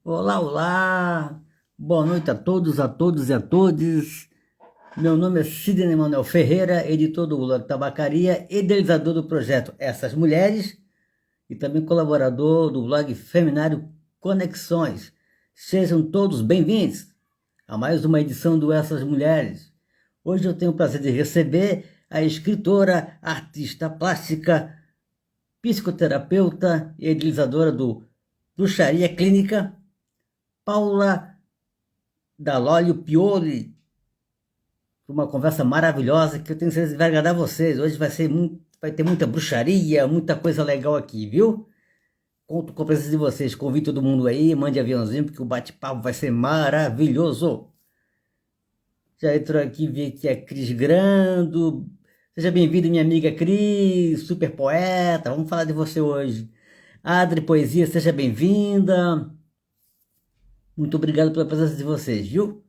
Olá, olá! Boa noite a todos e a todas. Meu nome é Sidney Manuel Ferreira, editor do blog Tabacaria, idealizador do projeto Essas Mulheres e também colaborador do blog Feminário Conexões. Sejam todos bem-vindos a mais uma edição do Essas Mulheres. Hoje eu tenho o prazer de receber a escritora, artista plástica, psicoterapeuta e idealizadora do Bruxaria Clínica, Paula Dalólio Pioli, uma conversa maravilhosa que eu tenho certeza que vai agradar vocês. Hoje vai ter muita bruxaria, muita coisa legal aqui, viu? Conto com a presença de vocês. Convido todo mundo aí, mande aviãozinho, porque o bate-papo vai ser maravilhoso. Já entrou aqui, vi que é Cris Grando. Seja bem-vindo, minha amiga Cris, super poeta. Vamos falar de você hoje. Adri Poesia, seja bem-vinda. Muito obrigado pela presença de vocês, viu?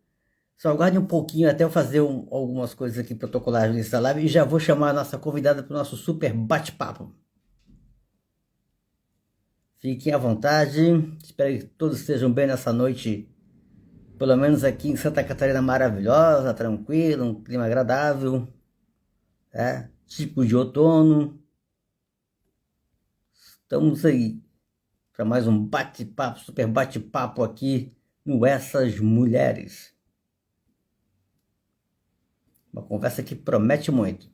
Só aguarde um pouquinho até eu fazer algumas coisas aqui protocolares nessa live e já vou chamar a nossa convidada para o nosso super bate-papo. Fiquem à vontade, espero que todos estejam bem nessa noite, pelo menos aqui em Santa Catarina maravilhosa, tranquila, um clima agradável, tipo de outono. Estamos aí para mais um bate-papo, super bate-papo aqui no Essas Mulheres. Uma conversa que promete muito.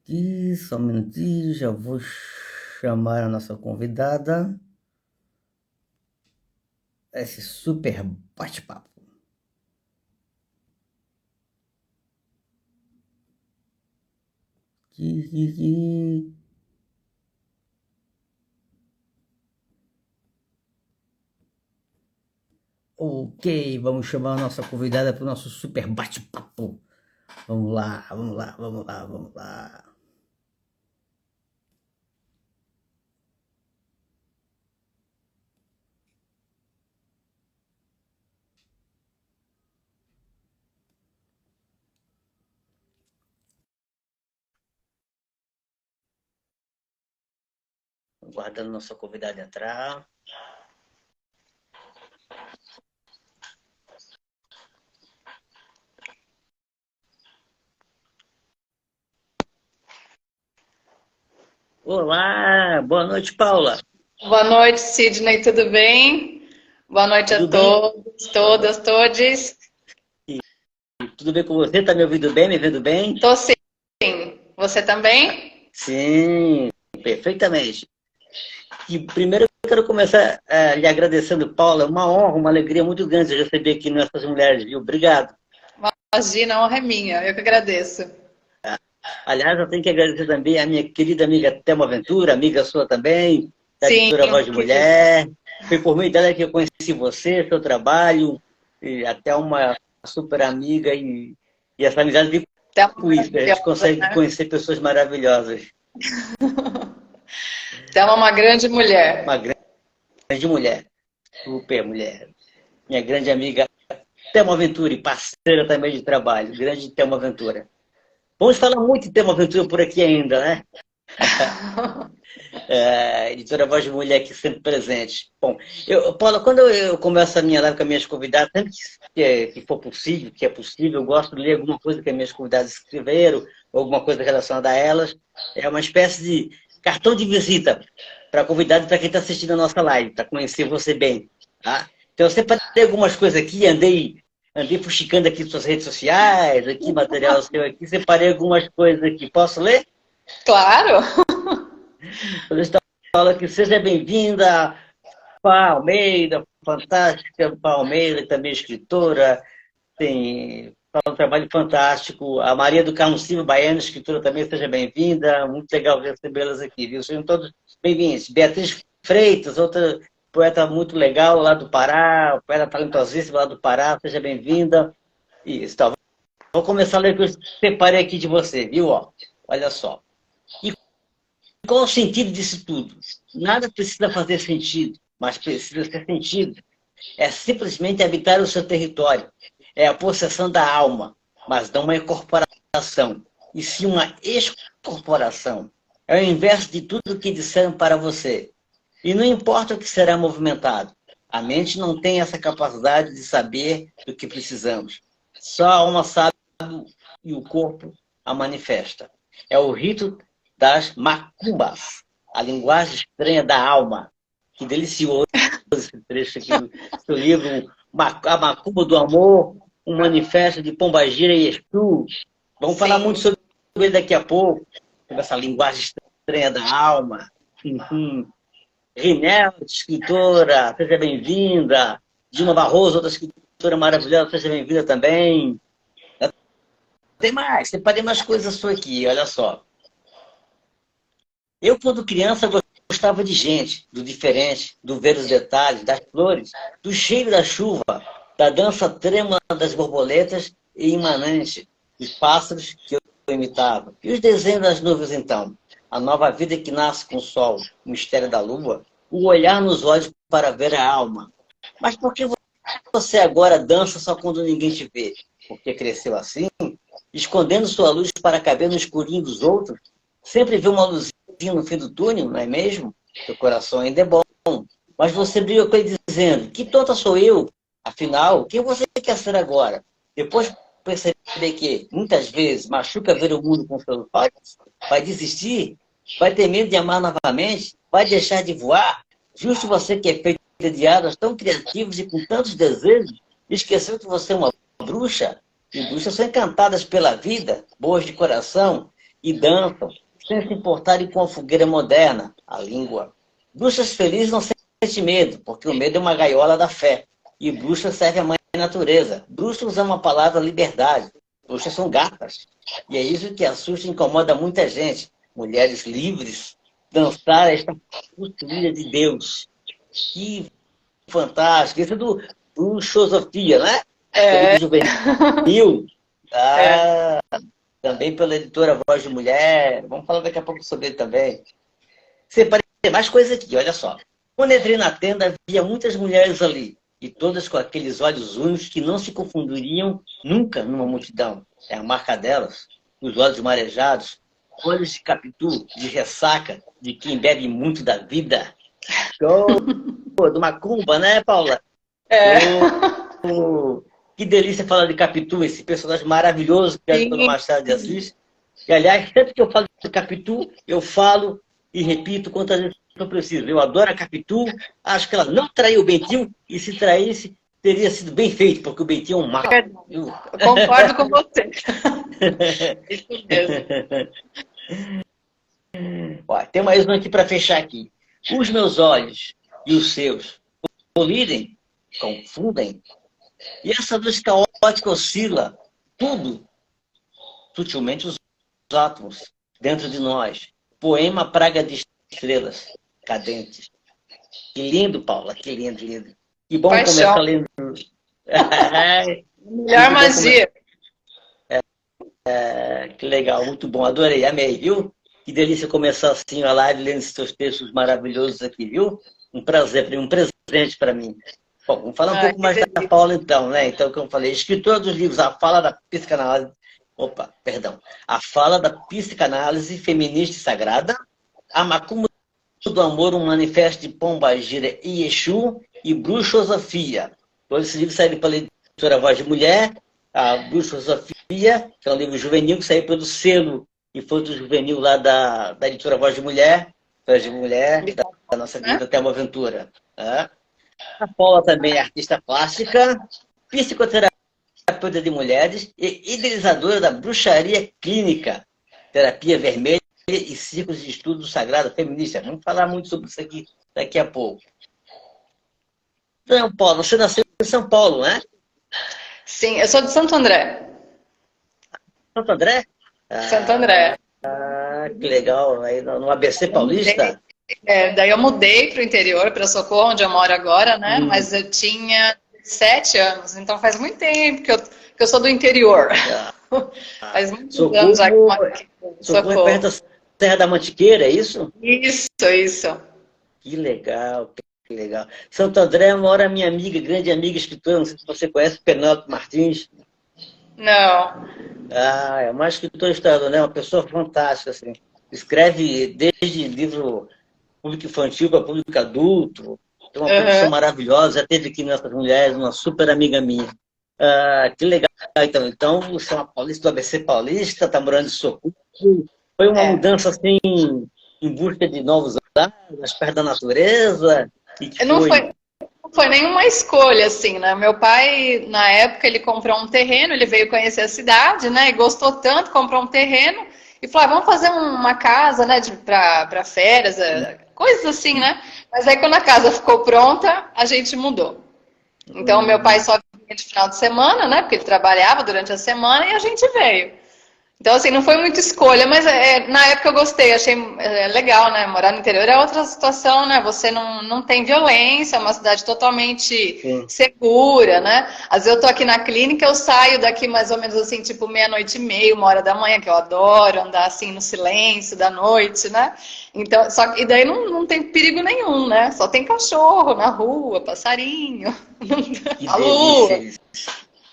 E só um minutinho, já vou chamar a nossa convidada. Esse super bate-papo. Ok, vamos chamar a nossa convidada para o nosso super bate-papo. Vamos lá, vamos lá, vamos lá, vamos lá. Aguardando nossa convidada entrar. Olá, boa noite, Paula. Boa noite, Sidney, tudo bem? Boa noite a Tudo bem? todos, todas, todes. Tudo bem com você? Tá me ouvindo bem? Me vendo bem? Tô sim. Você também? Sim, perfeitamente. E primeiro eu quero começar lhe agradecendo, Paula. É uma honra, uma alegria muito grande receber aqui nessas mulheres, viu? Obrigado. Imagina, a honra é minha, eu que agradeço. Aliás, eu tenho que agradecer também a minha querida amiga Thelma Ventura, amiga sua também, da Sim, editora Voz de querido. Mulher. Foi por meio dela que eu conheci você, seu trabalho, e até uma super amiga, e essa amizade vem Até uma com isso, né? A gente maravilhosa, consegue né? conhecer pessoas maravilhosas. Até uma grande mulher. Uma grande mulher, super mulher. Minha grande amiga Thelma Ventura, e parceira também de trabalho, grande Thelma Ventura. Vamos falar muito de Thelma Ventura por aqui ainda, né? Editora Voz de Mulher aqui sempre presente. Bom, Paula, quando eu começo a minha live com as minhas convidadas, sempre que for possível, que é possível, eu gosto de ler alguma coisa que as minhas convidadas escreveram, ou alguma coisa relacionada a elas. É uma espécie de cartão de visita para a convidada e para quem está assistindo a nossa live, para conhecer você bem. Tá? Então, eu separei algumas coisas aqui, andei fuxicando aqui suas redes sociais, aqui, material seu aqui, separei algumas coisas aqui. Posso ler? Claro. Eu fala que seja bem-vinda, Pá Almeida, fantástica Pá Almeida, também escritora, faz um trabalho fantástico. A Maria do Carmo Silva, baiana, escritora também, seja bem-vinda. Muito legal recebê-las aqui, viu? Sejam todos bem-vindos. Beatriz Freitas, outra poeta muito legal lá do Pará, poeta talentosíssima lá do Pará, seja bem-vinda. Isso, tá. Vou começar a ler o que eu separei aqui de você, viu? Ó, olha só. Qual o sentido disso tudo? Nada precisa fazer sentido, mas precisa ser sentido. É simplesmente habitar o seu território. É a possessão da alma, mas não uma incorporação, e sim uma excorporação. É o inverso de tudo o que disseram para você. E não importa o que será movimentado, a mente não tem essa capacidade de saber do que precisamos. Só a alma sabe e o corpo a manifesta. É o rito das macumbas, a linguagem estranha da alma. Que delicioso esse trecho aqui do seu livro, A Macumba do Amor, um manifesto de Pombagira e Exu. Vamos falar muito Sim. sobre ele daqui a pouco, sobre essa linguagem estranha da alma. Enfim. Rinaldi, escritora, seja bem-vinda. Dilma Barroso, outra escritora maravilhosa, seja bem-vinda também. Tem mais, separei mais coisas suas aqui, olha só. Eu, quando criança, gostava de gente, do diferente, do ver os detalhes, das flores, do cheiro da chuva, da dança trêmula das borboletas e imanente dos pássaros que eu imitava. E os desenhos das nuvens, então? A nova vida que nasce com o sol, o mistério da lua, o olhar nos olhos para ver a alma. Mas por que você agora dança só quando ninguém te vê? Porque cresceu assim, escondendo sua luz para caber no escurinho dos outros? Sempre vê uma luzinha no fim do túnel, não é mesmo? Seu coração ainda é bom. Mas você briga com ele dizendo, que tonta sou eu? Afinal, quem você quer ser agora? Depois perceber que, muitas vezes, machuca ver o mundo com seus olhos, vai desistir, vai ter medo de amar novamente, vai deixar de voar. Justo você que é feito de asas tão criativos e com tantos desejos, esqueceu que você é uma bruxa? E bruxas são encantadas pela vida, boas de coração, e dançam, sem se importarem com a fogueira moderna, a língua. Bruxas felizes não sentem medo, porque o medo é uma gaiola da fé. E bruxa serve a mãe natureza. Bruxos usam a palavra liberdade. Bruxas são gatas. E é isso que assusta e incomoda muita gente. Mulheres livres, dançar esta cultura de Deus. Que fantástico. Isso é do Bruxosofia, né? Do livro É, juvenil. é. Ah, também pela editora Voz de Mulher. Vamos falar daqui a pouco sobre ele também. Separei mais coisa aqui, olha só. Quando entrei na tenda, havia muitas mulheres ali, e todas com aqueles olhos únicos que não se confundiriam nunca numa multidão. É a marca delas, os olhos marejados, olhos de capitu, de ressaca, de quem bebe muito da vida. Show! Do macumba, né, Paula? É. Show! Que delícia falar de Capitu, esse personagem maravilhoso criado pelo Sim. Machado de Assis. E, aliás, sempre que eu falo de Capitu, eu falo e repito quantas vezes eu preciso. Eu adoro a Capitu, acho que ela não traiu o Bentinho, e se traísse, teria sido bem feito, porque o Bentinho é um mal. Viu? Eu concordo com você. Isso mesmo. Ó, tem mais um aqui para fechar aqui. Os meus olhos e os seus colidem, confundem, e essa luz caótica oscila tudo, sutilmente, os átomos dentro de nós. Poema Praga de Estrelas Cadentes. Que lindo, Paula, que lindo, lindo. Que bom Paixão. começar lendo. Melhor Muito bom começar. magia. Que legal, muito bom, adorei, amei, viu? Que delícia começar assim a live lendo esses seus textos maravilhosos aqui, viu? Um prazer, um presente para mim. Bom, vamos falar um Ah, pouco que mais da delícia. Paula então, né? Então, como eu falei, escritora dos livros A Fala da Psicanálise, opa, perdão, A Fala da Psicanálise Feminista e Sagrada, A Macumba do Amor, um manifesto de Pombagira e Exu e Bruxosofia. Todos esses livros saíram pela editora Voz de Mulher, a Bruxosofia, que é um livro juvenil que saiu pelo selo Infanto Juvenil lá da editora Voz de Mulher, da nossa Né? querida Thelma Aventura. Tá? A Paula também é artista plástica, psicoterapeuta de mulheres e idealizadora da bruxaria clínica, terapia vermelha e círculos de estudo sagrado feminista. Vamos falar muito sobre isso aqui daqui a pouco. Então, Paulo, você nasceu em São Paulo, né? Sim, eu sou de Santo André. Santo André? Santo André. Que legal. Aí no ABC Paulista? Daí eu mudei para o interior, para Socorro, onde eu moro agora, né? Hum, Mas eu tinha 7 anos, então faz muito tempo que eu sou do interior. Faz muitos anos já que eu Socorro, moro aqui em Socorro é perto da Socorro. Serra da Mantiqueira, é isso? Isso. Que legal, que legal. Santo André mora minha amiga, grande amiga escritora, não sei se você conhece, Penélope Martins. Não. É uma escritora historiadora, né? Uma pessoa fantástica, assim. Escreve desde livro público infantil para público adulto. Tem uma produção maravilhosa, já teve aqui Nossas Mulheres, uma super amiga minha. Que legal. Então, você é uma paulista do ABC Paulista, está morando em Socorro. Foi uma mudança assim, em busca de novos ares, perto da natureza? Não foi nenhuma escolha, assim, né? Meu pai, na época, ele comprou um terreno, ele veio conhecer a cidade, né? E gostou tanto, comprou um terreno e falou, vamos fazer uma casa, né? Para férias, coisas assim, né? Mas aí, quando a casa ficou pronta, a gente mudou. Então, meu pai só vinha de final de semana, né? Porque ele trabalhava durante a semana e a gente veio. Então, assim, não foi muita escolha, mas na época eu gostei, achei legal, né? Morar no interior é outra situação, né? Você não tem violência, é uma cidade totalmente segura, né? Às vezes eu tô aqui na clínica, eu saio daqui mais ou menos assim, tipo 00:30, 1h, que eu adoro andar assim no silêncio da noite, né? Então, e daí não tem perigo nenhum, né? Só tem cachorro na rua, passarinho, a lua.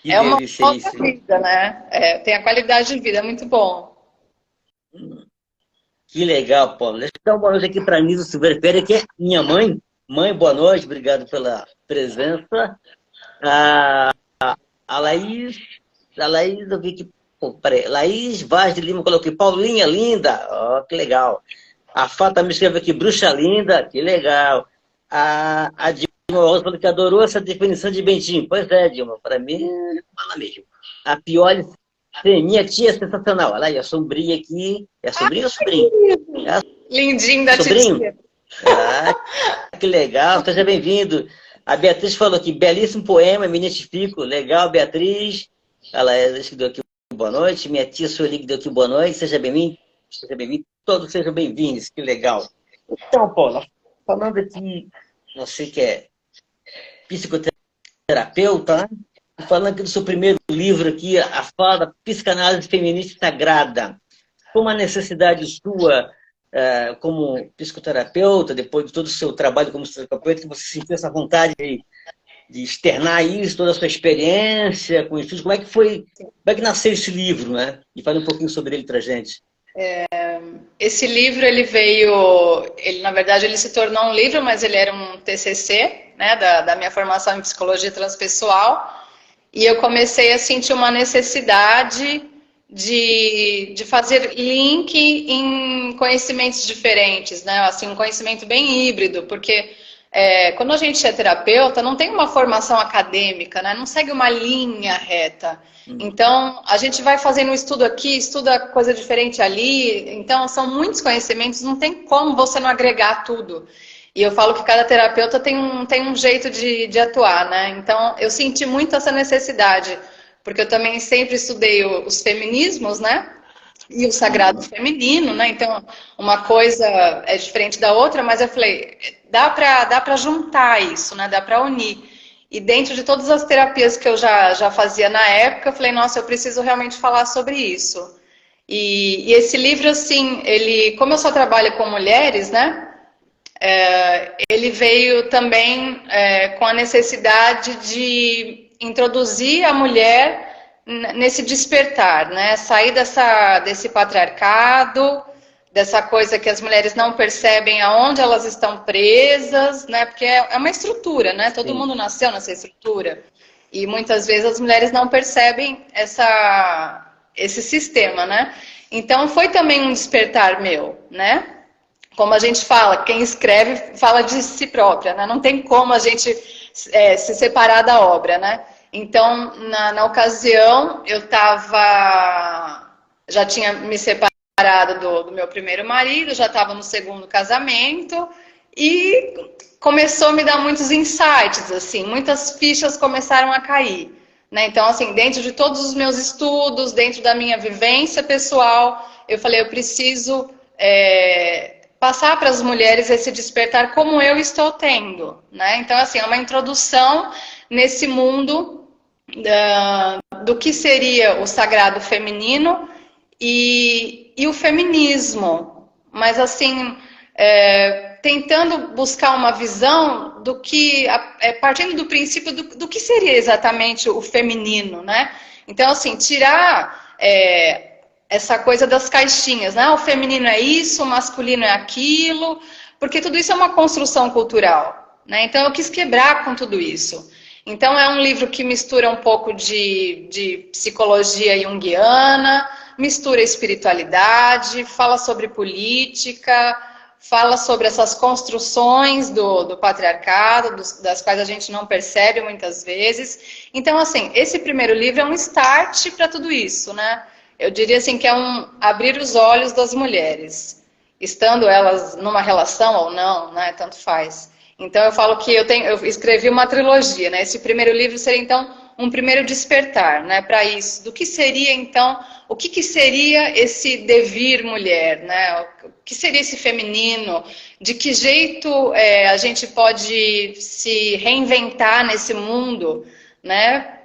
É uma outra vida, né? Tem a qualidade de vida, é muito bom. Que legal, Paulo. Deixa eu dar uma boa noite aqui para a Nisa Silveira Pereira, que é minha mãe. Mãe, boa noite, obrigado pela presença. A Laís, eu vi que... Laís Vaz de Lima colocou aqui, Paulinha, linda. Ó, que legal. A Fata me escreveu aqui, bruxa linda, que legal. A Dilma Rosa falou que adorou essa definição de Bentinho. Pois é, Dilma, para mim, fala mesmo. A Pioli, minha tia é sensacional. Olha aí, a sombrinha aqui. É sobrinho ou sobrinho? Lindinho da sobrinho? Que legal, seja bem-vindo. A Beatriz falou aqui, belíssimo poema, me identifico. Legal, Beatriz. Ela deu aqui boa noite. Minha tia Sueli que deu aqui boa noite. Seja bem-vindo. Seja bem-vindo. Todos sejam bem-vindos. Que legal. Então, Paula, falando aqui, você que é psicoterapeuta, né? Falando aqui do seu primeiro livro aqui, a fala da psicanálise feminista sagrada. Foi uma necessidade sua, como psicoterapeuta, depois de todo o seu trabalho como psicoterapeuta, que você sentiu essa vontade de externar isso, toda a sua experiência com isso? Como é que foi, como é que nasceu esse livro, né? E fale um pouquinho sobre ele pra gente. Esse livro, na verdade, ele se tornou um livro, mas ele era um TCC, né, da minha formação em psicologia transpessoal, e eu comecei a sentir uma necessidade de fazer link em conhecimentos diferentes, né, assim, um conhecimento bem híbrido, porque quando a gente é terapeuta, não tem uma formação acadêmica, né, não segue uma linha reta. Então, a gente vai fazendo um estudo aqui, estuda coisa diferente ali. Então, são muitos conhecimentos, não tem como você não agregar tudo. E eu falo que cada terapeuta tem um jeito de atuar, né? Então, eu senti muito essa necessidade, porque eu também sempre estudei os feminismos, né? E o sagrado feminino, né? Então, uma coisa é diferente da outra, mas eu falei, dá pra juntar isso, né? Dá pra unir. E dentro de todas as terapias que eu já fazia na época, eu falei, nossa, eu preciso realmente falar sobre isso. E esse livro, assim, como eu só trabalho com mulheres, né? Ele veio também com a necessidade de introduzir a mulher nesse despertar, né? Sair desse patriarcado, dessa coisa que as mulheres não percebem aonde elas estão presas, né? Porque é uma estrutura, né? Todo mundo nasceu nessa estrutura. E muitas vezes as mulheres não percebem esse sistema, né? Então foi também um despertar meu, né? Como a gente fala, quem escreve fala de si própria, né? Não tem como a gente se separar da obra, né? Então, na ocasião, já tinha me separado do meu primeiro marido, já estava no segundo casamento e começou a me dar muitos insights, assim, muitas fichas começaram a cair, né? Então, assim, dentro de todos os meus estudos, dentro da minha vivência pessoal, eu falei, eu preciso passar para as mulheres esse despertar como eu estou tendo, né? Então, assim, é uma introdução nesse mundo do que seria o sagrado feminino e o feminismo, mas assim, tentando buscar uma visão do que, partindo do princípio do que seria exatamente o feminino, né? Então, assim, tirar essa coisa das caixinhas, né? O feminino é isso, o masculino é aquilo, porque tudo isso é uma construção cultural, né? Então eu quis quebrar com tudo isso. Então é um livro que mistura um pouco de psicologia junguiana, mistura espiritualidade, fala sobre política, fala sobre essas construções do patriarcado, das quais a gente não percebe muitas vezes. Então, assim, esse primeiro livro é um start para tudo isso, né? Eu diria assim que é um abrir os olhos das mulheres, estando elas numa relação ou não, né? Tanto faz. Então eu falo que eu escrevi uma trilogia, né? Esse primeiro livro seria então um primeiro despertar, né? Para isso, do que seria então, o que seria esse devir mulher, né? O que seria esse feminino? De que jeito a gente pode se reinventar nesse mundo, né?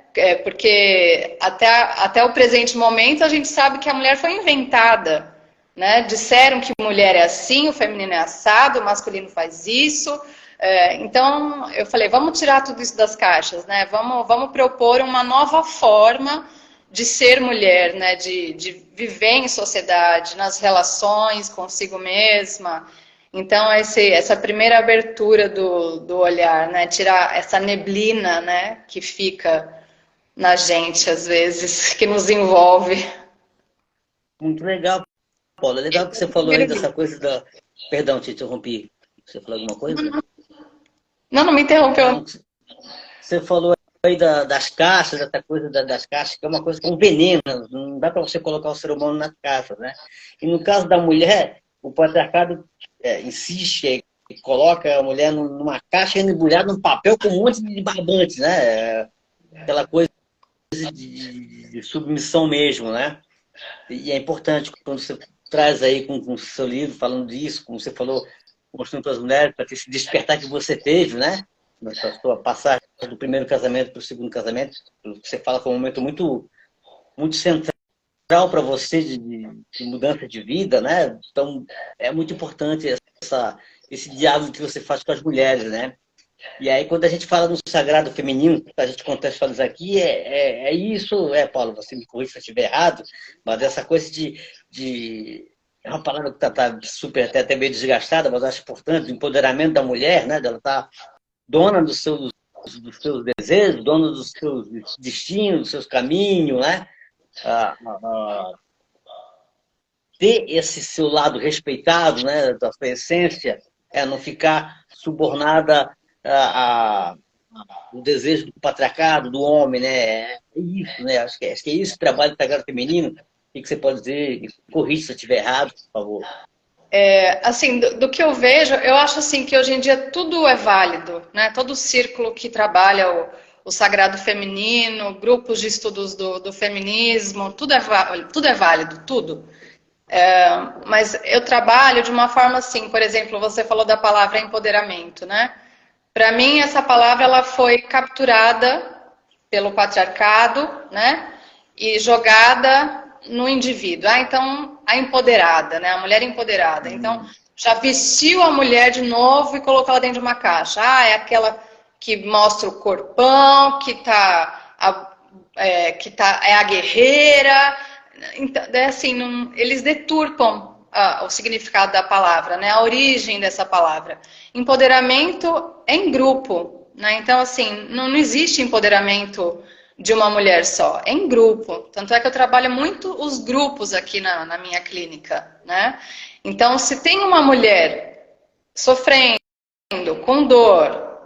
Porque até o presente momento a gente sabe que a mulher foi inventada, né? Disseram que mulher é assim, o feminino é assado, o masculino faz isso. Então eu falei, vamos tirar tudo isso das caixas, né? Vamos propor uma nova forma de ser mulher, né? De viver em sociedade, nas relações consigo mesma. Então essa primeira abertura do olhar, né? Tirar essa neblina, né? Que fica na gente, às vezes, que nos envolve. Muito legal, Paula. Legal que você falou aí dessa coisa da... Perdão, te interrompi. Você falou alguma coisa? Não me interrompeu. Não, você falou aí das caixas, essa coisa das caixas, que é uma coisa com veneno. Não dá para você colocar o ser humano nas caixas, né? E no caso da mulher, o patriarcado insiste e coloca a mulher numa caixa embrulhada num papel com um monte de barbantes, né? Aquela coisa de submissão mesmo, né? E é importante quando você traz aí com o seu livro falando disso, como você falou, mostrando para as mulheres, para ter esse despertar que você teve, né? Na sua passagem do primeiro casamento para o segundo casamento, você fala que é um momento muito, muito central para você de mudança de vida, né? Então, é muito importante esse diálogo que você faz com as mulheres, né? E aí, quando a gente fala no sagrado feminino, para a gente contextualizar aqui, isso, Paulo, você me corrija se eu estiver errado, mas essa coisa é uma palavra que está super, até meio desgastada, mas eu acho importante, o empoderamento da mulher, né? Dela estar dona dos seus desejos, dona dos seus destinos, dos seus caminhos, né? Ter esse seu lado respeitado, né? Da sua essência, não ficar subornada o desejo do patriarcado, do homem, né? É isso, né? Acho que é isso o trabalho do sagrado feminino. O que você pode dizer? Corrija se eu estiver errado, por favor. Assim, do que eu vejo, eu acho assim que hoje em dia tudo é válido, né? Todo círculo que trabalha o sagrado feminino, grupos de estudos do feminismo, tudo é válido, tudo. Mas eu trabalho de uma forma assim, por exemplo, você falou da palavra empoderamento, né? Para mim, essa palavra ela foi capturada pelo patriarcado, né? E jogada no indivíduo. Então, a empoderada, né? A mulher empoderada. Então, já vestiu a mulher de novo e colocou ela dentro de uma caixa. É aquela que mostra o corpão, é a guerreira. Então, assim, eles deturpam o significado da palavra, né? A origem dessa palavra. Empoderamento é em grupo, né? Então, assim, não existe empoderamento de uma mulher só, é em grupo. Tanto é que eu trabalho muito os grupos aqui na minha clínica, né? Então, se tem uma mulher sofrendo, com dor,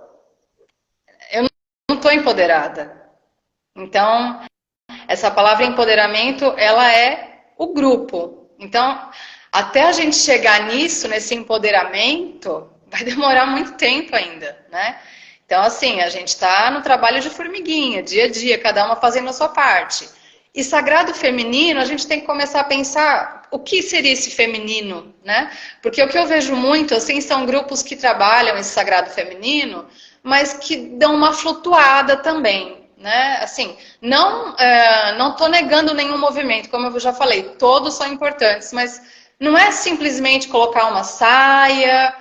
eu não estou empoderada. Então, essa palavra empoderamento, ela é o grupo. Então, até a gente chegar nisso, nesse empoderamento, vai demorar muito tempo ainda, né? Então, assim, a gente está no trabalho de formiguinha, dia a dia, cada uma fazendo a sua parte. E sagrado feminino, a gente tem que começar a pensar o que seria esse feminino, né? Porque o que eu vejo muito, assim, são grupos que trabalham esse sagrado feminino, mas que dão uma flutuada também, né? Assim, não tô negando nenhum movimento, como eu já falei, todos são importantes, mas não é simplesmente colocar uma saia,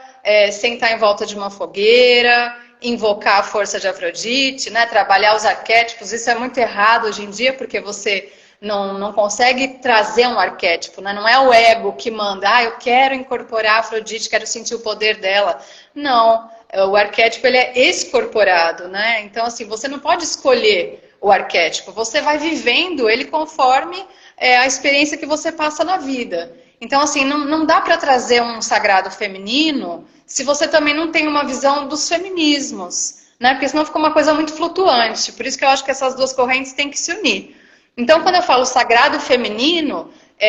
sentar em volta de uma fogueira, invocar a força de Afrodite, né? Trabalhar os arquétipos. Isso é muito errado hoje em dia, porque você não consegue trazer um arquétipo, né? Não é o ego que manda, eu quero incorporar a Afrodite, quero sentir o poder dela. Não, o arquétipo ele é escorporado, né? Então, assim, você não pode escolher o arquétipo, você vai vivendo ele conforme a experiência que você passa na vida. Então, assim, não dá para trazer um sagrado feminino se você também não tem uma visão dos feminismos, né? Porque senão fica uma coisa muito flutuante. Por isso que eu acho que essas duas correntes têm que se unir. Então, quando eu falo sagrado feminino,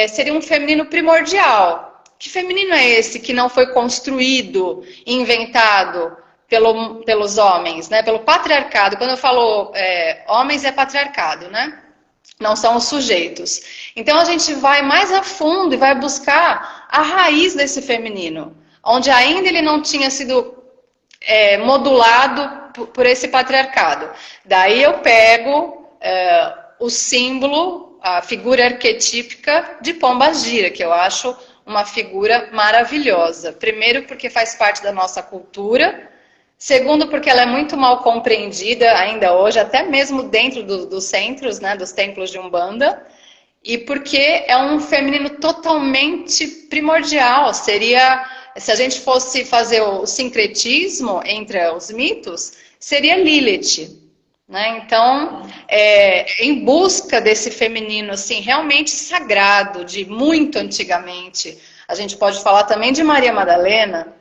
seria um feminino primordial. Que feminino é esse que não foi construído, inventado pelos homens, né? Pelo patriarcado. Quando eu falo homens, é patriarcado, né? Não são os sujeitos. Então, a gente vai mais a fundo e vai buscar a raiz desse feminino, onde ainda ele não tinha sido modulado por esse patriarcado. Daí eu pego o símbolo, a figura arquetípica de Pombagira, que eu acho uma figura maravilhosa. Primeiro, porque faz parte da nossa cultura. Segundo, porque ela é muito mal compreendida ainda hoje, até mesmo dentro dos centros, né, dos templos de Umbanda. E porque é um feminino totalmente primordial. Seria, se a gente fosse fazer o sincretismo entre os mitos, seria Lilith. Né? Então, em busca desse feminino assim, realmente sagrado, de muito antigamente, a gente pode falar também de Maria Madalena,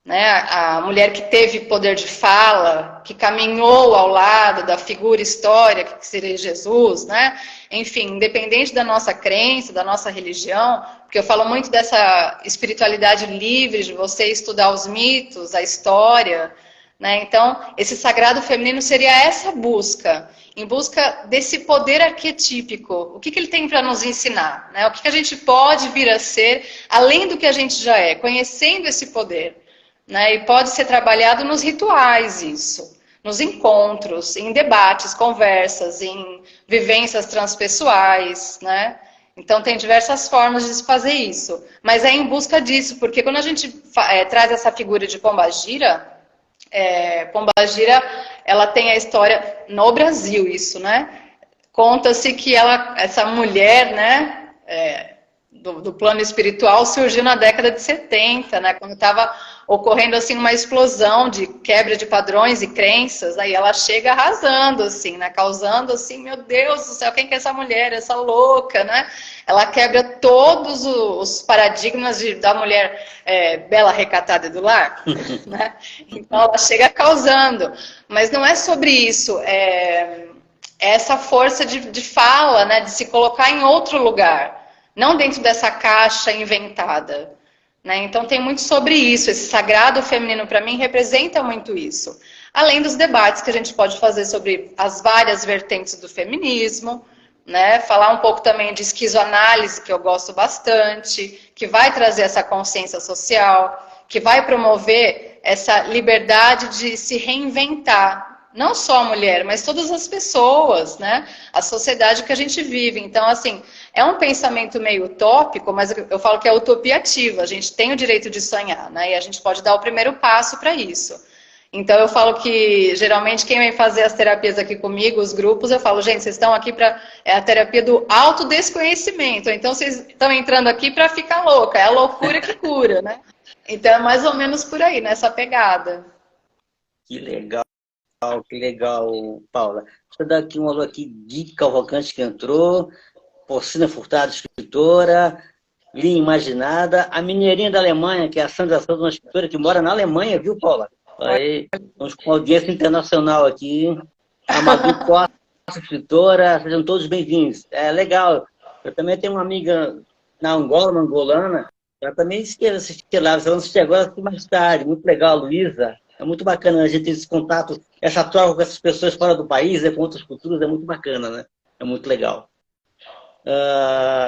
né? A mulher que teve poder de fala, que caminhou ao lado da figura histórica que seria Jesus, né? Enfim, independente da nossa crença, da nossa religião, porque eu falo muito dessa espiritualidade livre, de você estudar os mitos, a história, né? Então, esse sagrado feminino seria essa busca, em busca desse poder arquetípico. O que ele tem para nos ensinar? Né? O que a gente pode vir a ser, além do que a gente já é, conhecendo esse poder. Né? E pode ser trabalhado nos rituais isso, nos encontros, em debates, conversas, em vivências transpessoais, né? Então tem diversas formas de se fazer isso, mas é em busca disso, porque quando a gente traz essa figura de Pombagira, Pombagira, ela tem a história no Brasil, isso, né? Conta-se que essa mulher, né, do plano espiritual surgiu na década de 70, né, quando estava ocorrendo assim uma explosão de quebra de padrões e crenças, aí ela chega arrasando assim, né, causando assim, meu Deus do céu, quem que é essa mulher, essa louca, né? Ela quebra todos os paradigmas da mulher bela, recatada e do lar, né? Então ela chega causando, mas não é sobre isso, essa força de fala, né, de se colocar em outro lugar, não dentro dessa caixa inventada. Né? Então tem muito sobre isso, esse sagrado feminino para mim representa muito isso. Além dos debates que a gente pode fazer sobre as várias vertentes do feminismo, né? Falar um pouco também de esquizoanálise, que eu gosto bastante, que vai trazer essa consciência social, que vai promover essa liberdade de se reinventar. Não só a mulher, mas todas as pessoas, né? A sociedade que a gente vive. Então, assim, é um pensamento meio utópico, mas eu falo que é utopia ativa. A gente tem o direito de sonhar, né? E a gente pode dar o primeiro passo para isso. Então, eu falo que, geralmente, quem vem fazer as terapias aqui comigo, os grupos, eu falo, gente, vocês estão aqui para... É a terapia do autodesconhecimento. Então, vocês estão entrando aqui para ficar louca. É a loucura que cura, né? Então, é mais ou menos por aí, nessa pegada. Que legal, Paula. Deixa eu dar aqui um alô aqui de Cavalcante que entrou, Porcina Furtado, escritora, Linha Imaginada, a mineirinha da Alemanha, que é a Sandra Souza, uma escritora que mora na Alemanha, viu, Paula? Aí, estamos com audiência internacional aqui. A Madu Costa, escritora, sejam todos bem-vindos. É legal. Eu também tenho uma amiga na Angola, uma angolana, ela também assistir lá, você vai assistir agora mais tarde. Muito legal, Luísa. É muito bacana a gente ter esse contato, essa troca com essas pessoas fora do país, com outras culturas, é muito bacana, né? É muito legal.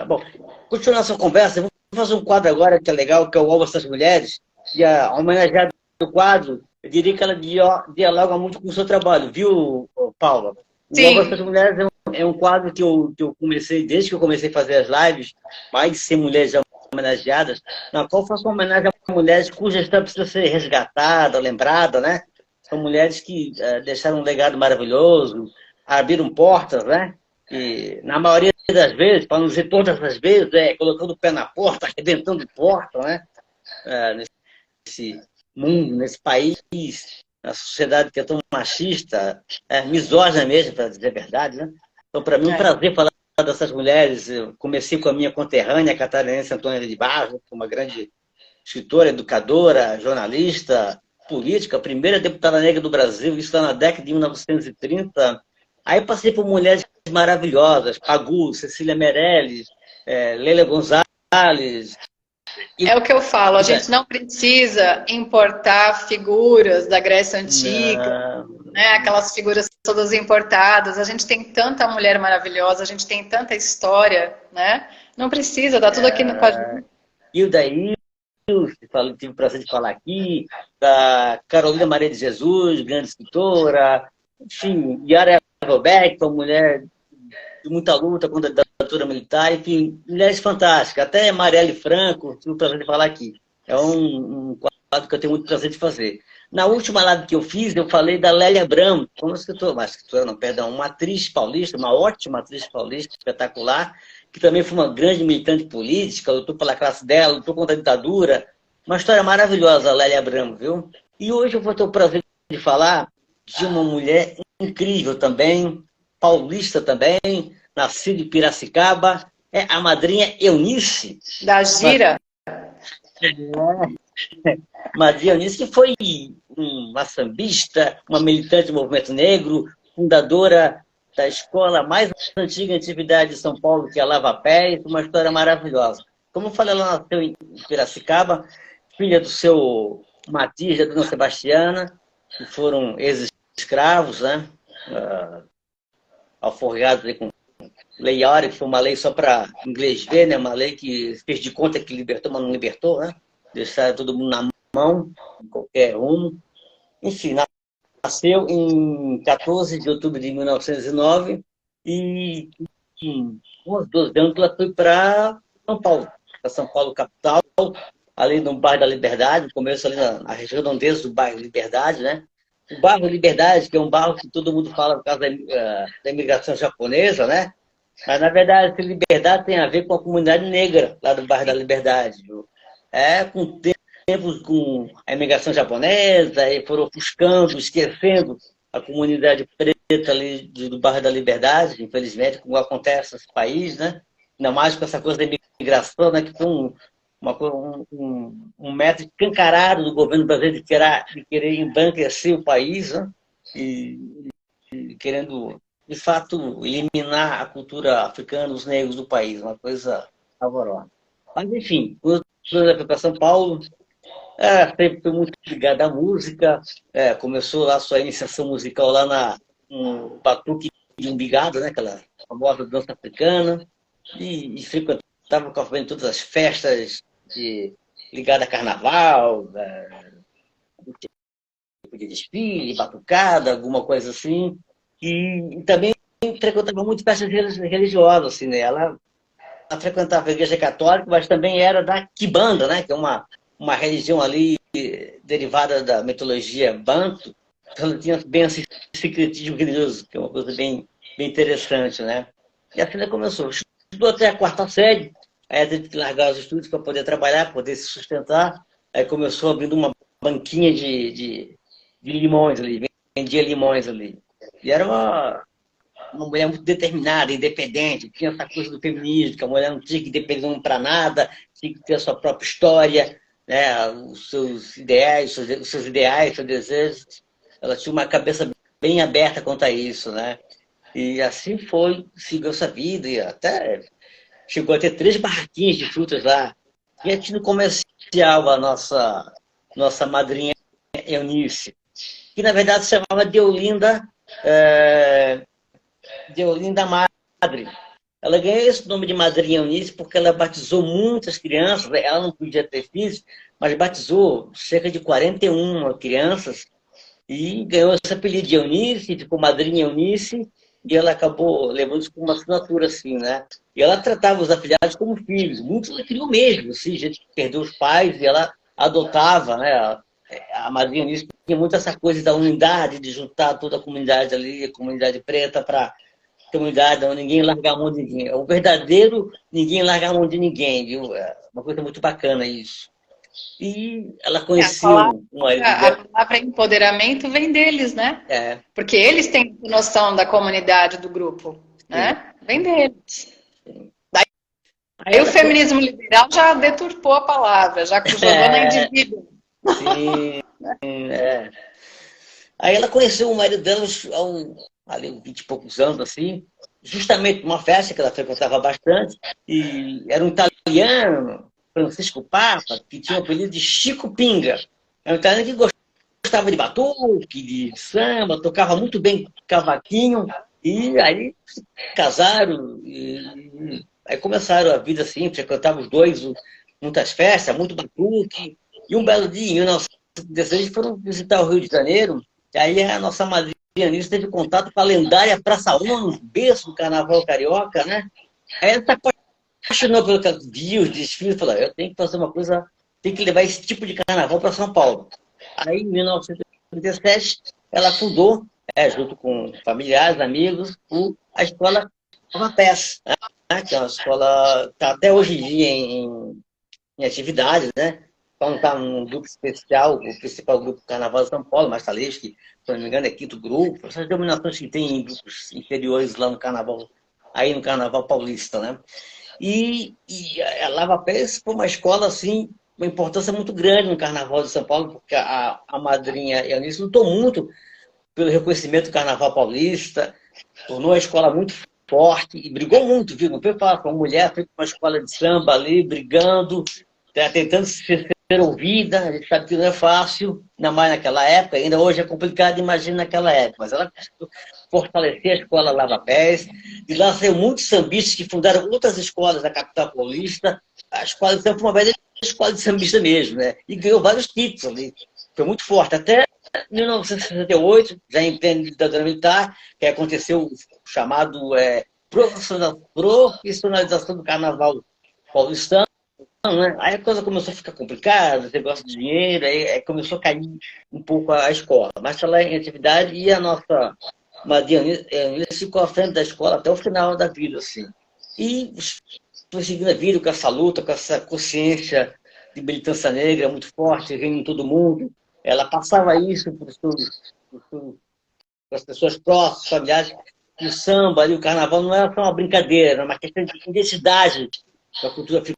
Bom, continuando nossa conversa, eu vou fazer um quadro agora que é legal, que é o Alvo das Mulheres, e a homenageada do quadro, eu diria que ela dialoga muito com o seu trabalho, viu, Paula? O Alvo das Mulheres é um quadro que eu comecei, desde que eu comecei a fazer as lives, mais de 100 mulheres já homenageadas, na qual eu faço uma homenagem a mulheres cuja história precisa ser resgatada, lembrada, né? São mulheres que deixaram um legado maravilhoso, abriram portas, né? E, na maioria das vezes, para não dizer todas as vezes, colocando o pé na porta, arrebentando porta, né? Nesse mundo, nesse país, na sociedade que é tão machista, misógina mesmo, para dizer a verdade, né? Então, para mim, é um prazer falar dessas mulheres. Eu comecei com a minha conterrânea, a catarinense Antônia de Barros, uma grande escritora, educadora, jornalista, política, a primeira deputada negra do Brasil, isso lá na década de 1930. Aí passei por mulheres maravilhosas, Pagu, Cecília Meirelles, Leila Gonzalez. É o que eu falo, a gente não precisa importar figuras da Grécia Antiga, né? Aquelas figuras todas importadas. A gente tem tanta mulher maravilhosa, a gente tem tanta história, né? Não precisa, dá tudo aqui no quadro. E o daí, tive o prazer de falar aqui, da Carolina Maria de Jesus, grande escritora, enfim, Yara Roberto, uma mulher de muita luta contra a ditadura militar, enfim, mulheres fantásticas. Até Marielle Franco, tive o prazer de falar aqui. É um quadro que eu tenho muito prazer de fazer. Na última live que eu fiz, eu falei da Lélia Abramo, como uma atriz paulista, uma ótima atriz paulista, espetacular, que também foi uma grande militante política, lutou pela classe dela, lutou contra a ditadura. Uma história maravilhosa, a Lélia Abramo, viu? E hoje eu vou ter o prazer de falar de uma mulher incrível também, paulista também, nascida em Piracicaba, é a madrinha Eunice. Da Gira. Madrinha Eunice, que foi uma sambista, uma militante do movimento negro, fundadora da escola mais antiga em atividade de São Paulo, que é a Lava Pés, uma história maravilhosa. Como eu falei, ela nasceu em Piracicaba, filha do seu Matias e da dona Sebastiana, que foram ex-escravos, né? Alforriados com Lei Áurea, que foi uma lei só para inglês ver, né? Uma lei que fez de conta que libertou, mas não libertou, né? Deixaram todo mundo na mão, em qualquer rumo. Enfim, nasceu em 14 de outubro de 1909 e com os 12 anos ela foi para São Paulo capital, ali no bairro da Liberdade, no começo ali na região redondeza do bairro Liberdade, né? O bairro Liberdade, que é um bairro que todo mundo fala por causa da imigração japonesa, né? Mas, na verdade, essa liberdade tem a ver com a comunidade negra lá do bairro da Liberdade. Viu? Com o tempo, com a imigração japonesa, e foram ofuscando, esquecendo a comunidade preta ali do bairro da Liberdade, infelizmente, como acontece nesse país, né? Ainda mais com essa coisa da imigração, né? Que foi um método escancarado do governo brasileiro de querer embranquecer o país, né? E querendo, de fato, eliminar a cultura africana, os negros do país, uma coisa pavorosa. Mas, enfim, quando eu fui para São Paulo, sempre fui muito ligado à música, começou lá a sua iniciação musical lá no Batuque de Umbigado, né? Aquela famosa dança africana, e frequentava com todas as festas ligadas a carnaval, tipo de desfile, batucada, alguma coisa assim. E também frequentava muito festas religiosas, assim, né? Ela frequentava a igreja católica, mas também era da Kibanda, né? Que é uma religião ali derivada da mitologia banto. Então, ela tinha bem esse secretismo religioso, que é uma coisa bem interessante, né? E assim ela começou. Estudou até a quarta série, aí teve que largar os estudos para poder trabalhar, poder se sustentar. Aí começou abrindo uma banquinha de limões ali, vendia limões ali. E era uma mulher muito determinada, independente, tinha essa coisa do feminismo, que a mulher não tinha que depender para nada, tinha que ter a sua própria história, né, os seus ideais, seus desejos. Ela tinha uma cabeça bem aberta quanto a isso, né? E assim foi, seguiu essa vida, e até chegou a ter 3 barraquinhas de frutas lá. E a no comercial a nossa madrinha Eunice, que na verdade se chamava Deolinda Madre. Ela ganhou esse nome de madrinha Eunice porque ela batizou muitas crianças, ela não podia ter filhos, mas batizou cerca de 41 crianças e ganhou esse apelido de Eunice, ficou madrinha Eunice, e ela acabou levando isso como uma assinatura, assim, né? E ela tratava os afilhados como filhos. Muitos ela criou mesmo, assim, gente que perdeu os pais e ela adotava, né? A madrinha tinha muito essa coisa da unidade, de juntar toda a comunidade ali, a comunidade preta, para comunidade, não, ninguém larga a mão de ninguém. É o verdadeiro ninguém larga a mão de ninguém, viu? É uma coisa muito bacana isso. E ela A palavra, conheceu o marido a dela. palavra empoderamento vem deles, né? É, Porque eles têm noção da comunidade, do grupo, sim, né? Vem deles. sim. Aí Aí o ela feminismo liberal já deturpou a palavra, já jogou na é, indivíduo. sim, é. Aí ela conheceu o marido dela ali, uns 20 e poucos anos, assim, justamente numa festa que ela frequentava bastante, e era um italiano, Francisco Papa, que tinha o apelido de Chico Pinga. Era um italiano que gostava de batuque, de samba, tocava muito bem cavaquinho, e aí se casaram, e aí começaram a vida assim, frequentavam os dois muitas festas, muito batuque, e um belo dia, em 1916, foram visitar o Rio de Janeiro, e aí a nossa madrinha Anitta teve contato com a lendária Praça 1, berço do carnaval carioca, né? Aí ela se apaixonou pelo que ela viu, os desfiles, falou, eu tenho que fazer uma coisa, tenho que levar esse tipo de carnaval para São Paulo. Aí, em 1937, ela fundou, junto com familiares, amigos, a escola Nova Pés, né? Que é uma escola que está até hoje em dia em atividades, né? Então está um grupo especial, o principal grupo do Carnaval de São Paulo, mas talvez que, se não me engano, é quinto grupo, essas denominações que tem em grupos inferiores lá no Carnaval, aí no Carnaval Paulista, né? E a Lava Pés foi uma escola, assim, uma importância muito grande no Carnaval de São Paulo, porque a madrinha Eunice lutou muito pelo reconhecimento do Carnaval Paulista, tornou a escola muito forte e brigou muito, viu? Não foi falar com uma mulher, foi com uma escola de samba ali, brigando, tentando ser ouvida. A gente sabe que não é fácil, ainda mais naquela época, ainda hoje é complicado, imagina naquela época, mas ela conseguiu fortalecer a escola Lava Pés, e lá saiu muitos sambistas que fundaram outras escolas da capital paulista. A escola de samba foi uma velha escola de sambista mesmo, né? E ganhou vários títulos ali. Foi muito forte. Até 1968, já em plena ditadura militar, que aconteceu o chamado profissionalização do carnaval paulistano, né? Aí a coisa começou a ficar complicada, você gosta de dinheiro, aí começou a cair um pouco a escola. Mas está lá em atividade e a nossa Mariana ficou à frente da escola até o final da vida, assim. E foi seguindo a vida com essa luta, com essa consciência de militância negra muito forte, reino em todo mundo. Ela passava isso para as pessoas próximas, familiares, que o samba e o carnaval não era só uma brincadeira, era uma questão de identidade da cultura africana.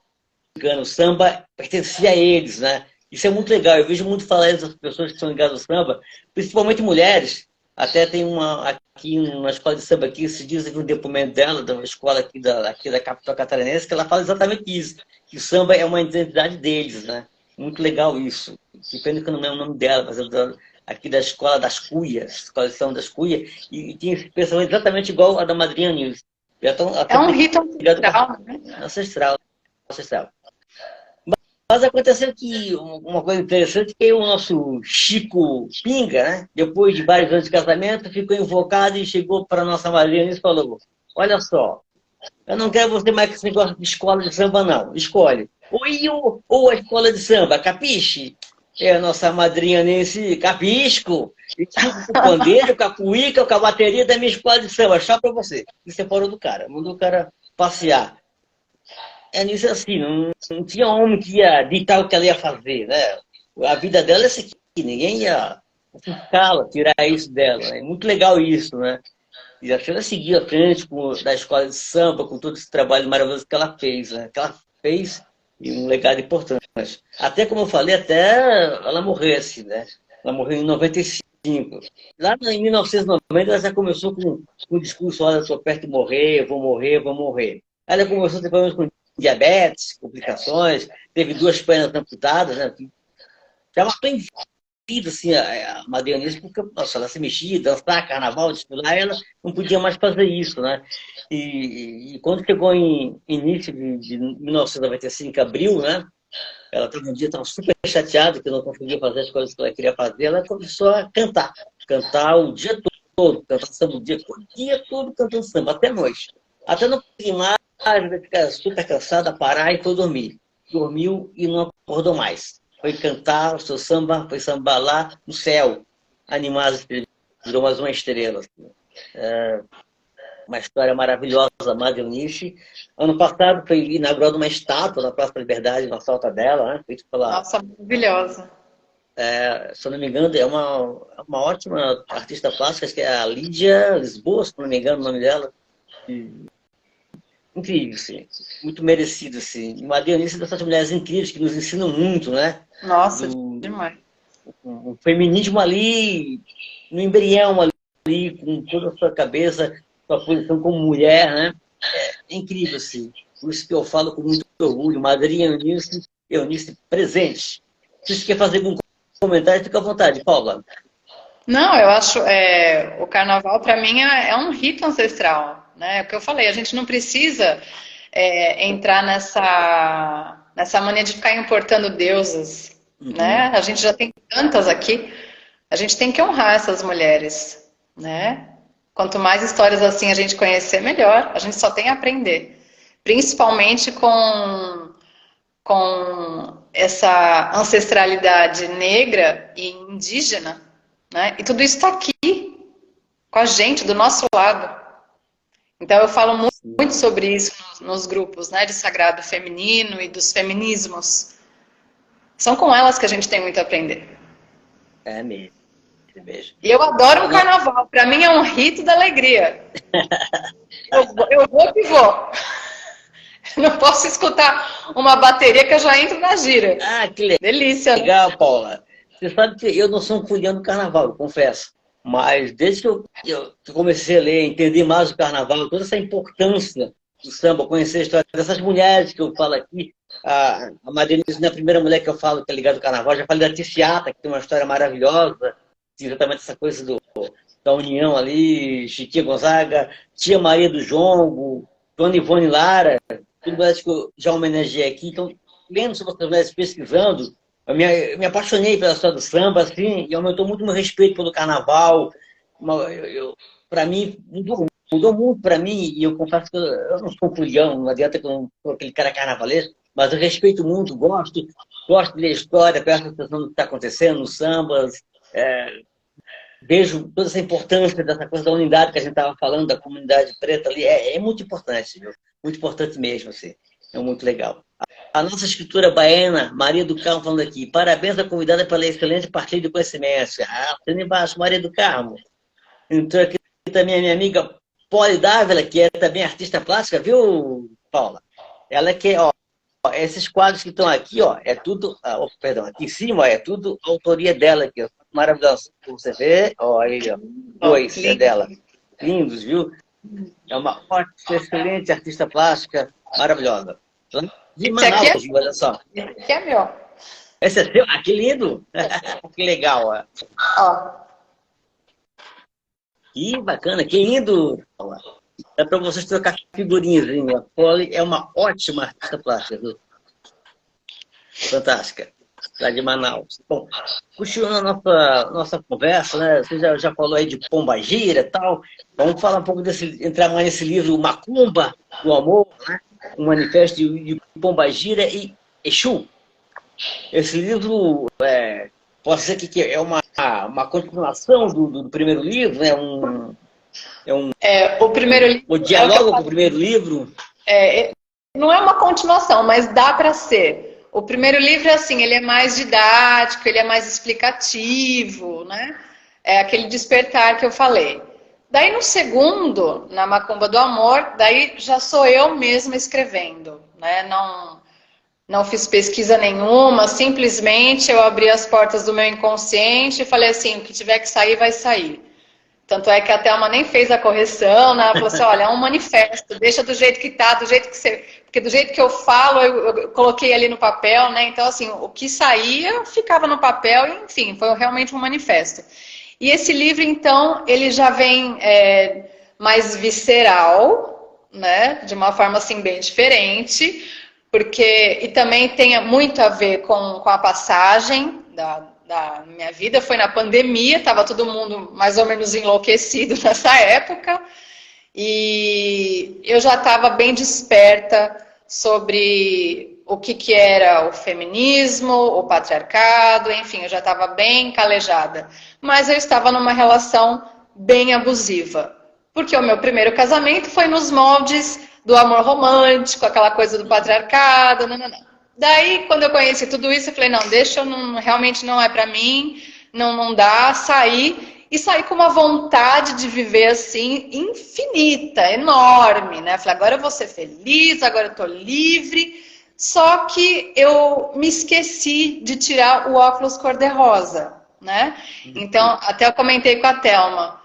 O samba pertencia a eles, né? Isso é muito legal. Eu vejo muito falar das pessoas que são ligadas ao samba, principalmente mulheres. Até tem uma escola de samba aqui, esses dias eu vi um depoimento dela, da escola aqui da capital catarinense, que ela fala exatamente isso, que o samba é uma identidade deles, né? Muito legal isso. Depende que eu não lembro o nome dela, mas aqui da escola das Cuias, escola de samba das Cuias, e tinha esse pensamento exatamente igual a da madrinha Nilce. É Até um rito ligado com ancestral, né? a ancestral. Mas aconteceu que uma coisa interessante que o nosso Chico Pinga, né, depois de vários anos de casamento, ficou invocado e chegou para a nossa madrinha e falou: olha só, eu não quero você mais com esse negócio de escola de samba, não. Escolhe. Ou a escola de samba, capiche? É a nossa madrinha nesse capisco. E fico com o pandeiro, com a cuíca, com a bateria da minha escola de samba, só para você. E separou do cara, mandou o cara passear. É nisso assim, não tinha homem que ia ditar o que ela ia fazer, né? A vida dela é essa aqui, ninguém ia fiscá-la, tirar isso dela. É muito legal isso, né? E a senhora seguiu à frente da escola de samba, com todo esse trabalho maravilhoso que ela fez, né? Que ela fez e um legado importante. Até como eu falei, até ela morresse, né? Ela morreu em 95. Lá em 1990, ela já começou com o discurso: olha, eu estou perto de morrer, eu vou morrer, eu vou morrer. Aí ela começou a ter problemas com diabetes, complicações, teve duas pernas amputadas, né? Já matou em vida, assim, a Maria Eunice, porque nossa, ela se mexia, dançar, carnaval, desfilar, ela não podia mais fazer isso, né? E quando chegou em início de 1995, abril, né? Ela um dia estava super chateada que não conseguia fazer as coisas que ela queria fazer, ela começou a cantar o dia todo, cantar samba o dia todo cantando samba, até noite. Até não conseguir mais, ficar super cansada, parar e foi dormir. Dormiu e não acordou mais. Foi cantar o seu samba, foi sambar lá no céu, animar as estrelas, virou mais uma estrela. Assim. uma história maravilhosa, Madre Eunice. Ano passado foi inaugurada uma estátua na Praça da Liberdade, na falta dela, né? Feito pela, Nossa, maravilhosa. se eu não me engano, é uma ótima artista plástica, acho que é a Lídia Lisboa, se eu não me engano o nome dela. Incrível, sim. Muito merecido, sim. E Madre Eunice é dessas mulheres incríveis que nos ensinam muito, né? Nossa, Do, demais. o feminismo ali, no embrião ali, com toda a sua cabeça, sua posição como mulher, né? É incrível, assim. Por isso que eu falo com muito orgulho. Madrinha Eunice presente. Se você quer fazer algum comentário, fica à vontade, Paula. Não, eu acho o carnaval para mim é um rito ancestral, né? É o que eu falei, a gente não precisa entrar nessa mania de ficar importando deusas, né? Uhum. A gente já tem tantas aqui, a gente tem que honrar essas mulheres, né? Quanto mais histórias assim a gente conhecer, melhor. A gente só tem a aprender, principalmente com essa ancestralidade negra e indígena, né? E tudo isso está aqui com a gente, do nosso lado. Então eu falo muito sobre isso nos grupos, né, de sagrado feminino e dos feminismos. São com elas que a gente tem muito a aprender. É mesmo, é mesmo. E eu adoro um Não, carnaval. Para mim é um rito da alegria. Eu vou que vou. Não posso escutar uma bateria que eu já entro na gira. que Delícia, né? legal, Paula. Você sabe que eu não sou um folião do carnaval, eu confesso. Mas desde que eu comecei a ler, entender mais o carnaval, toda essa importância do samba, conhecer a história dessas mulheres que eu falo aqui. A Maria Inês não é a primeira mulher que eu falo que é ligada ao carnaval. Já falei da Ticiata, que tem uma história maravilhosa, exatamente essa coisa da união ali, Chiquinha Gonzaga, Tia Maria do Jongo, Dona Ivone Lara, tudo mais que eu já homenageei aqui. Então, lendo sobre essas mulheres, pesquisando, eu me apaixonei pela história do samba, assim, e aumentou muito meu respeito pelo carnaval. Para mim, mudou muito para mim, e eu confesso que eu não sou folião, não adianta que eu não sou aquele cara carnavalesco, mas eu respeito muito, gosto de ler história, presto atenção no que está acontecendo nos sambas, vejo toda essa importância dessa coisa da unidade que a gente estava falando, da comunidade preta ali, é muito importante, viu? Muito importante mesmo, assim. É muito legal. A nossa escritora baiana, Maria do Carmo, falando aqui, parabéns à convidada pela excelente partilha de conhecimentos. Assina embaixo, Maria do Carmo. Entrou aqui também a minha amiga Poli Dávila, que é também artista plástica, viu, Paula? Ela que, ó, esses quadros que estão aqui, ó, é tudo, perdão, aqui em cima, ó, é tudo autoria dela aqui, ó, maravilhoso. Você vê, ó, aí, ó, Ó, dois é lindo. dela. Lindos, viu? É uma ótima, excelente artista plástica, maravilhosa. De Esse aqui Manaus, olha só. esse aqui é meu. Esse é seu? Ah, que lindo! Que legal, ó. Ó, Que bacana, que lindo! É para vocês trocar figurinhas, hein? A Polly é uma ótima artista plástica, viu? Fantástica. Lá de Manaus. Bom, continuando a nossa conversa, né? Você já falou aí de Pombagira e tal. Vamos falar um pouco entrar mais nesse livro Macumba do Amor, né? Um manifesto de Pombagira e Exu. Esse livro, posso dizer que é uma continuação do primeiro livro, né? o primeiro livro O é o que eu diálogo com o falo. primeiro livro. Não é uma continuação, mas dá para ser. O primeiro livro, assim, ele é mais didático, ele é mais explicativo, né? É aquele despertar que eu falei. Daí no segundo, na Macumba do Amor, daí já sou eu mesma escrevendo, né? Não fiz pesquisa nenhuma, simplesmente eu abri as portas do meu inconsciente e falei assim, o que tiver que sair, vai sair. Tanto é que a Thelma nem fez a correção, né? Ela falou assim, olha, é um manifesto, deixa do jeito que tá, do jeito que você... Porque do jeito que eu falo, eu coloquei ali no papel, né? Então, assim, o que saía ficava no papel, e, enfim, foi realmente um manifesto. E esse livro, então, ele já vem mais visceral, né? De uma forma, assim, bem diferente, porque... E também tem muito a ver com a passagem da minha vida, foi na pandemia, estava todo mundo mais ou menos enlouquecido nessa época, e eu já estava bem desperta sobre o que era o feminismo, o patriarcado, enfim, eu já estava bem calejada. Mas eu estava numa relação bem abusiva. Porque o meu primeiro casamento foi nos moldes do amor romântico, aquela coisa do patriarcado, não. Daí, quando eu conheci tudo isso, eu falei, não, deixa, realmente não é pra mim, não dá, e saí com uma vontade de viver assim, infinita, enorme, né? Falei, agora eu vou ser feliz, agora eu tô livre, só que eu me esqueci de tirar o óculos cor-de-rosa, né? Então, até eu comentei com a Thelma,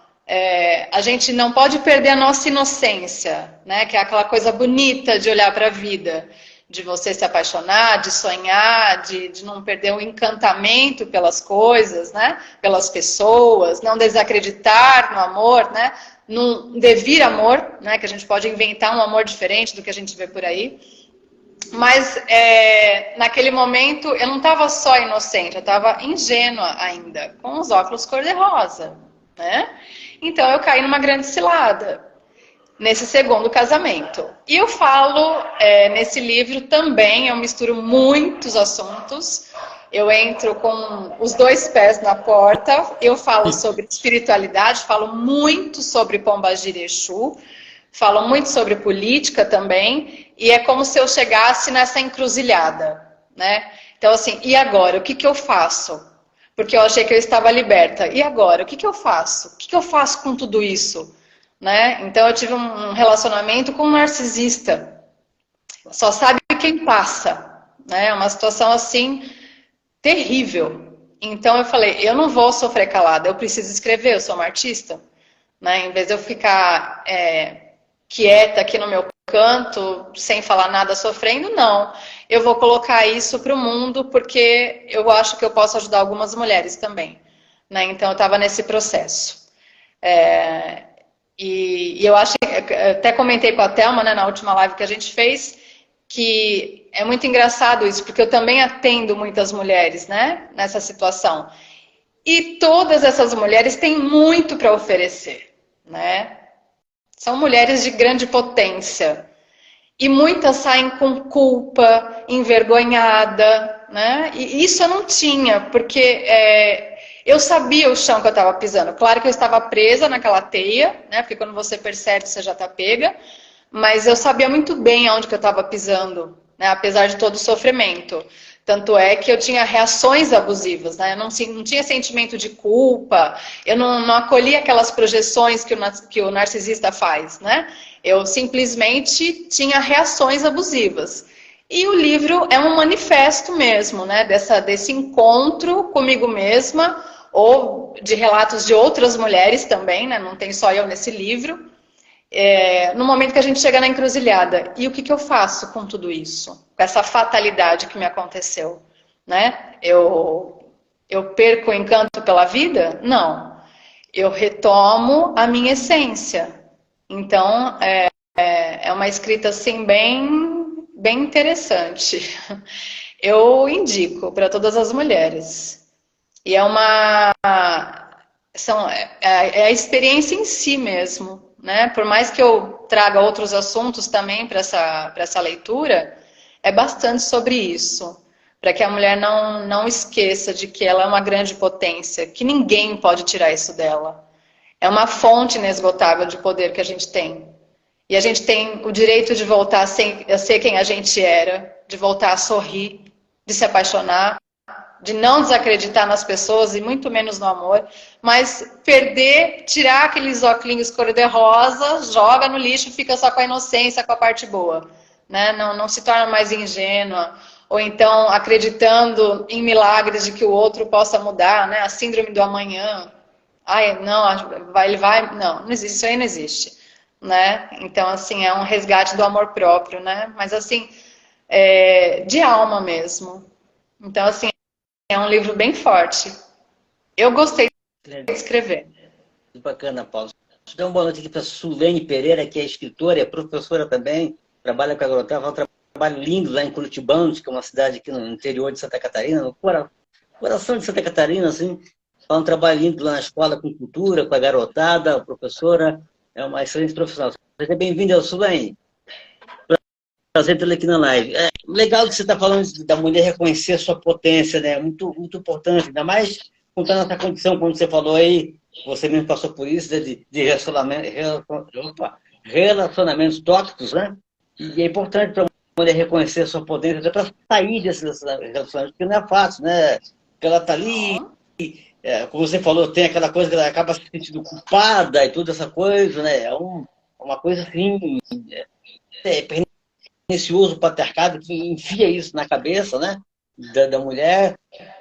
a gente não pode perder a nossa inocência, né? Que é aquela coisa bonita de olhar para a vida, de você se apaixonar, de sonhar, de não perder o encantamento pelas coisas, né? Pelas pessoas, não desacreditar no amor, né? Num devir amor, né? Que a gente pode inventar um amor diferente do que a gente vê por aí. Mas naquele momento eu não estava só inocente, eu estava ingênua ainda, com os óculos cor-de-rosa, né? Então eu caí numa grande cilada nesse segundo casamento. E eu falo nesse livro também, eu misturo muitos assuntos. Eu entro com os dois pés na porta, eu falo sobre espiritualidade, falo muito sobre Pombagira e Exu, falo muito sobre política também, e é como se eu chegasse nessa encruzilhada, né? Então, assim, e agora? O que eu faço? Porque eu achei que eu estava liberta. E agora? O que eu faço? O que eu faço com tudo isso? Né? Então, eu tive um relacionamento com um narcisista. Só sabe quem passa, né? Uma situação, assim, terrível. Então, eu falei, eu não vou sofrer calada, eu preciso escrever, eu sou uma artista, né? Em vez de eu ficar quieta aqui no meu canto, sem falar nada, sofrendo, não. Eu vou colocar isso para o mundo, porque eu acho que eu posso ajudar algumas mulheres também, né? Então, eu estava nesse processo. E eu acho, até comentei com a Thelma, né, na última live que a gente fez, que é muito engraçado isso, porque eu também atendo muitas mulheres, né, nessa situação. E todas essas mulheres têm muito para oferecer, né? São mulheres de grande potência. E muitas saem com culpa, envergonhada, né? E isso eu não tinha, porque eu sabia o chão que eu estava pisando. Claro que eu estava presa naquela teia, né? Porque quando você percebe, você já está pega. Mas eu sabia muito bem aonde que eu estava pisando, né? Apesar de todo o sofrimento. Tanto é que eu tinha reações abusivas, né? Eu não tinha sentimento de culpa, eu não acolhia aquelas projeções que o narcisista faz, né? Eu simplesmente tinha reações abusivas. E o livro é um manifesto mesmo, né? Desse encontro comigo mesma, ou de relatos de outras mulheres também, né? Não tem só eu nesse livro. No momento que a gente chega na encruzilhada, e o que eu faço com tudo isso? Com essa fatalidade que me aconteceu, né? Eu perco o encanto pela vida? Não. Eu retomo a minha essência. Então, é uma escrita assim bem interessante. Eu indico para todas as mulheres. E é a experiência em si mesmo, né? Por mais que eu traga outros assuntos também para essa leitura, é bastante sobre isso. Para que a mulher não esqueça de que ela é uma grande potência, que ninguém pode tirar isso dela. É uma fonte inesgotável de poder que a gente tem. E a gente tem o direito de voltar a ser quem a gente era, de voltar a sorrir, de se apaixonar, de não desacreditar nas pessoas e muito menos no amor, mas tirar aqueles óculos cor-de-rosa, joga no lixo e fica só com a inocência, com a parte boa, né? Não se torna mais ingênua, ou então acreditando em milagres de que o outro possa mudar, né? A síndrome do amanhã. Ai, não, ele vai, não existe, isso aí não existe, né? Então, assim, é um resgate do amor próprio, né? Mas, assim, de alma mesmo. Então, assim, é um livro bem forte. Eu gostei de escrever. Bacana, Paulo. Deixa eu dar uma boa noite aqui para a Sulene Pereira, que é escritora, é professora também, trabalha com a garotada, faz um trabalho lindo lá em Curitibanos, que é uma cidade aqui no interior de Santa Catarina, no coração de Santa Catarina, assim. Faz um trabalho lindo lá na escola com cultura, com a garotada, a professora, é uma excelente profissional. Seja bem-vinda, Sulene. Prazer tê-la aqui na live. É legal que você está falando da mulher reconhecer a sua potência, né? Muito, muito importante, ainda mais contando essa condição, como você falou aí, você mesmo passou por isso, né, de relacionamentos tóxicos, né? E é importante para a mulher reconhecer a sua potência, até para sair desses relacionamentos, porque não é fácil, né? Porque ela está ali, como você falou, tem aquela coisa que ela acaba se sentindo culpada e toda essa coisa, né? Uma coisa assim, pernicioso, patriarcado, que enfia isso na cabeça, né? Da mulher,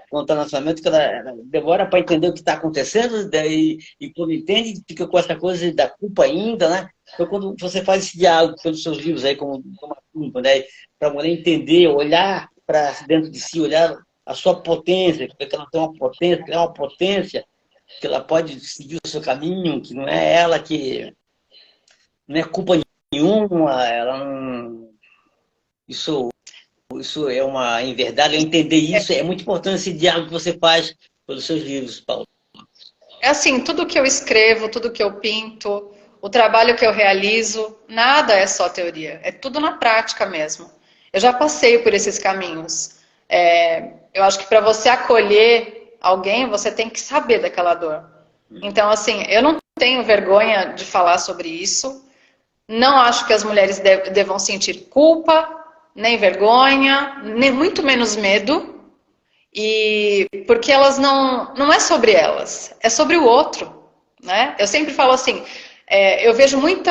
quando está no lançamento, que ela demora para entender o que está acontecendo, daí, e quando entende, fica com essa coisa da culpa ainda, né? Então, quando você faz esse diálogo pelos seus livros aí, como uma culpa, né? Para a mulher entender, olhar para dentro de si, olhar a sua potência, que ela tem uma potência, que ela é uma potência, que ela pode seguir o seu caminho, que não é ela que não é culpa nenhuma, ela não, isso é uma, em verdade, eu entender isso é muito importante esse diálogo que você faz pelos seus livros, Paulo. É assim, tudo que eu escrevo, tudo que eu pinto, o trabalho que eu realizo, nada é só teoria, é tudo na prática mesmo. Eu já passei por esses caminhos. Eu acho que para você acolher alguém, você tem que saber daquela dor. Então, assim, eu não tenho vergonha de falar sobre isso. Não acho que as mulheres devam sentir culpa, nem vergonha, nem muito menos medo. E porque elas não é sobre elas, é sobre o outro, né? Eu sempre falo assim, eu vejo muito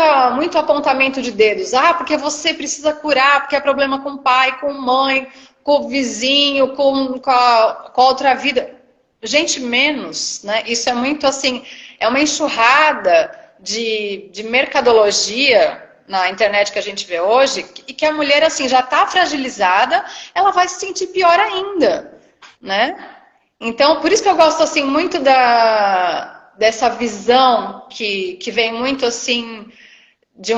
apontamento de dedos. Ah, porque você precisa curar, porque é problema com o pai, com mãe, com o vizinho, com a outra vida. Gente, menos, né? Isso é muito assim, é uma enxurrada de mercadologia na internet que a gente vê hoje, e que a mulher assim já está fragilizada, ela vai se sentir pior ainda, né? Então, por isso que eu gosto assim muito dessa visão que vem muito assim de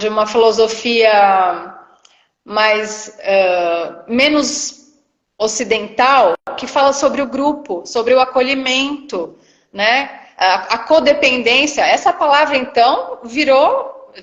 uma filosofia mais menos ocidental, que fala sobre o grupo, sobre o acolhimento, né? A codependência, essa palavra então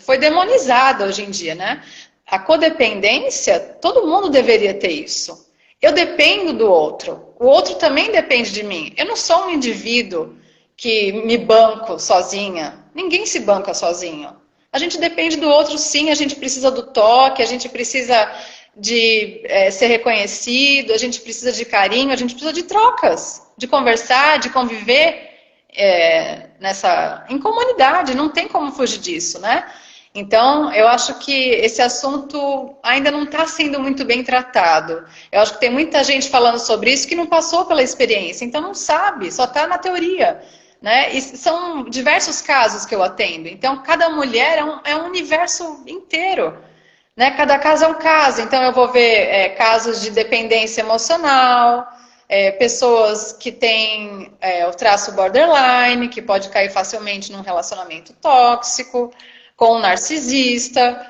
foi demonizada hoje em dia, né? A codependência, todo mundo deveria ter isso. Eu dependo do outro, o outro também depende de mim. Eu não sou um indivíduo que me banco sozinha. Ninguém se banca sozinho. A gente depende do outro, sim. A gente precisa do toque, a gente precisa de ser reconhecido, a gente precisa de carinho, a gente precisa de trocas, de conversar, de conviver em comunidade. Não tem como fugir disso, né? Então, eu acho que esse assunto ainda não está sendo muito bem tratado. Eu acho que tem muita gente falando sobre isso que não passou pela experiência, então não sabe, só está na teoria. Né? E são diversos casos que eu atendo. Então, cada mulher é um universo inteiro. Né? Cada caso é um caso. Então, eu vou ver casos de dependência emocional, pessoas que têm o traço borderline, que pode cair facilmente num relacionamento tóxico, com um narcisista.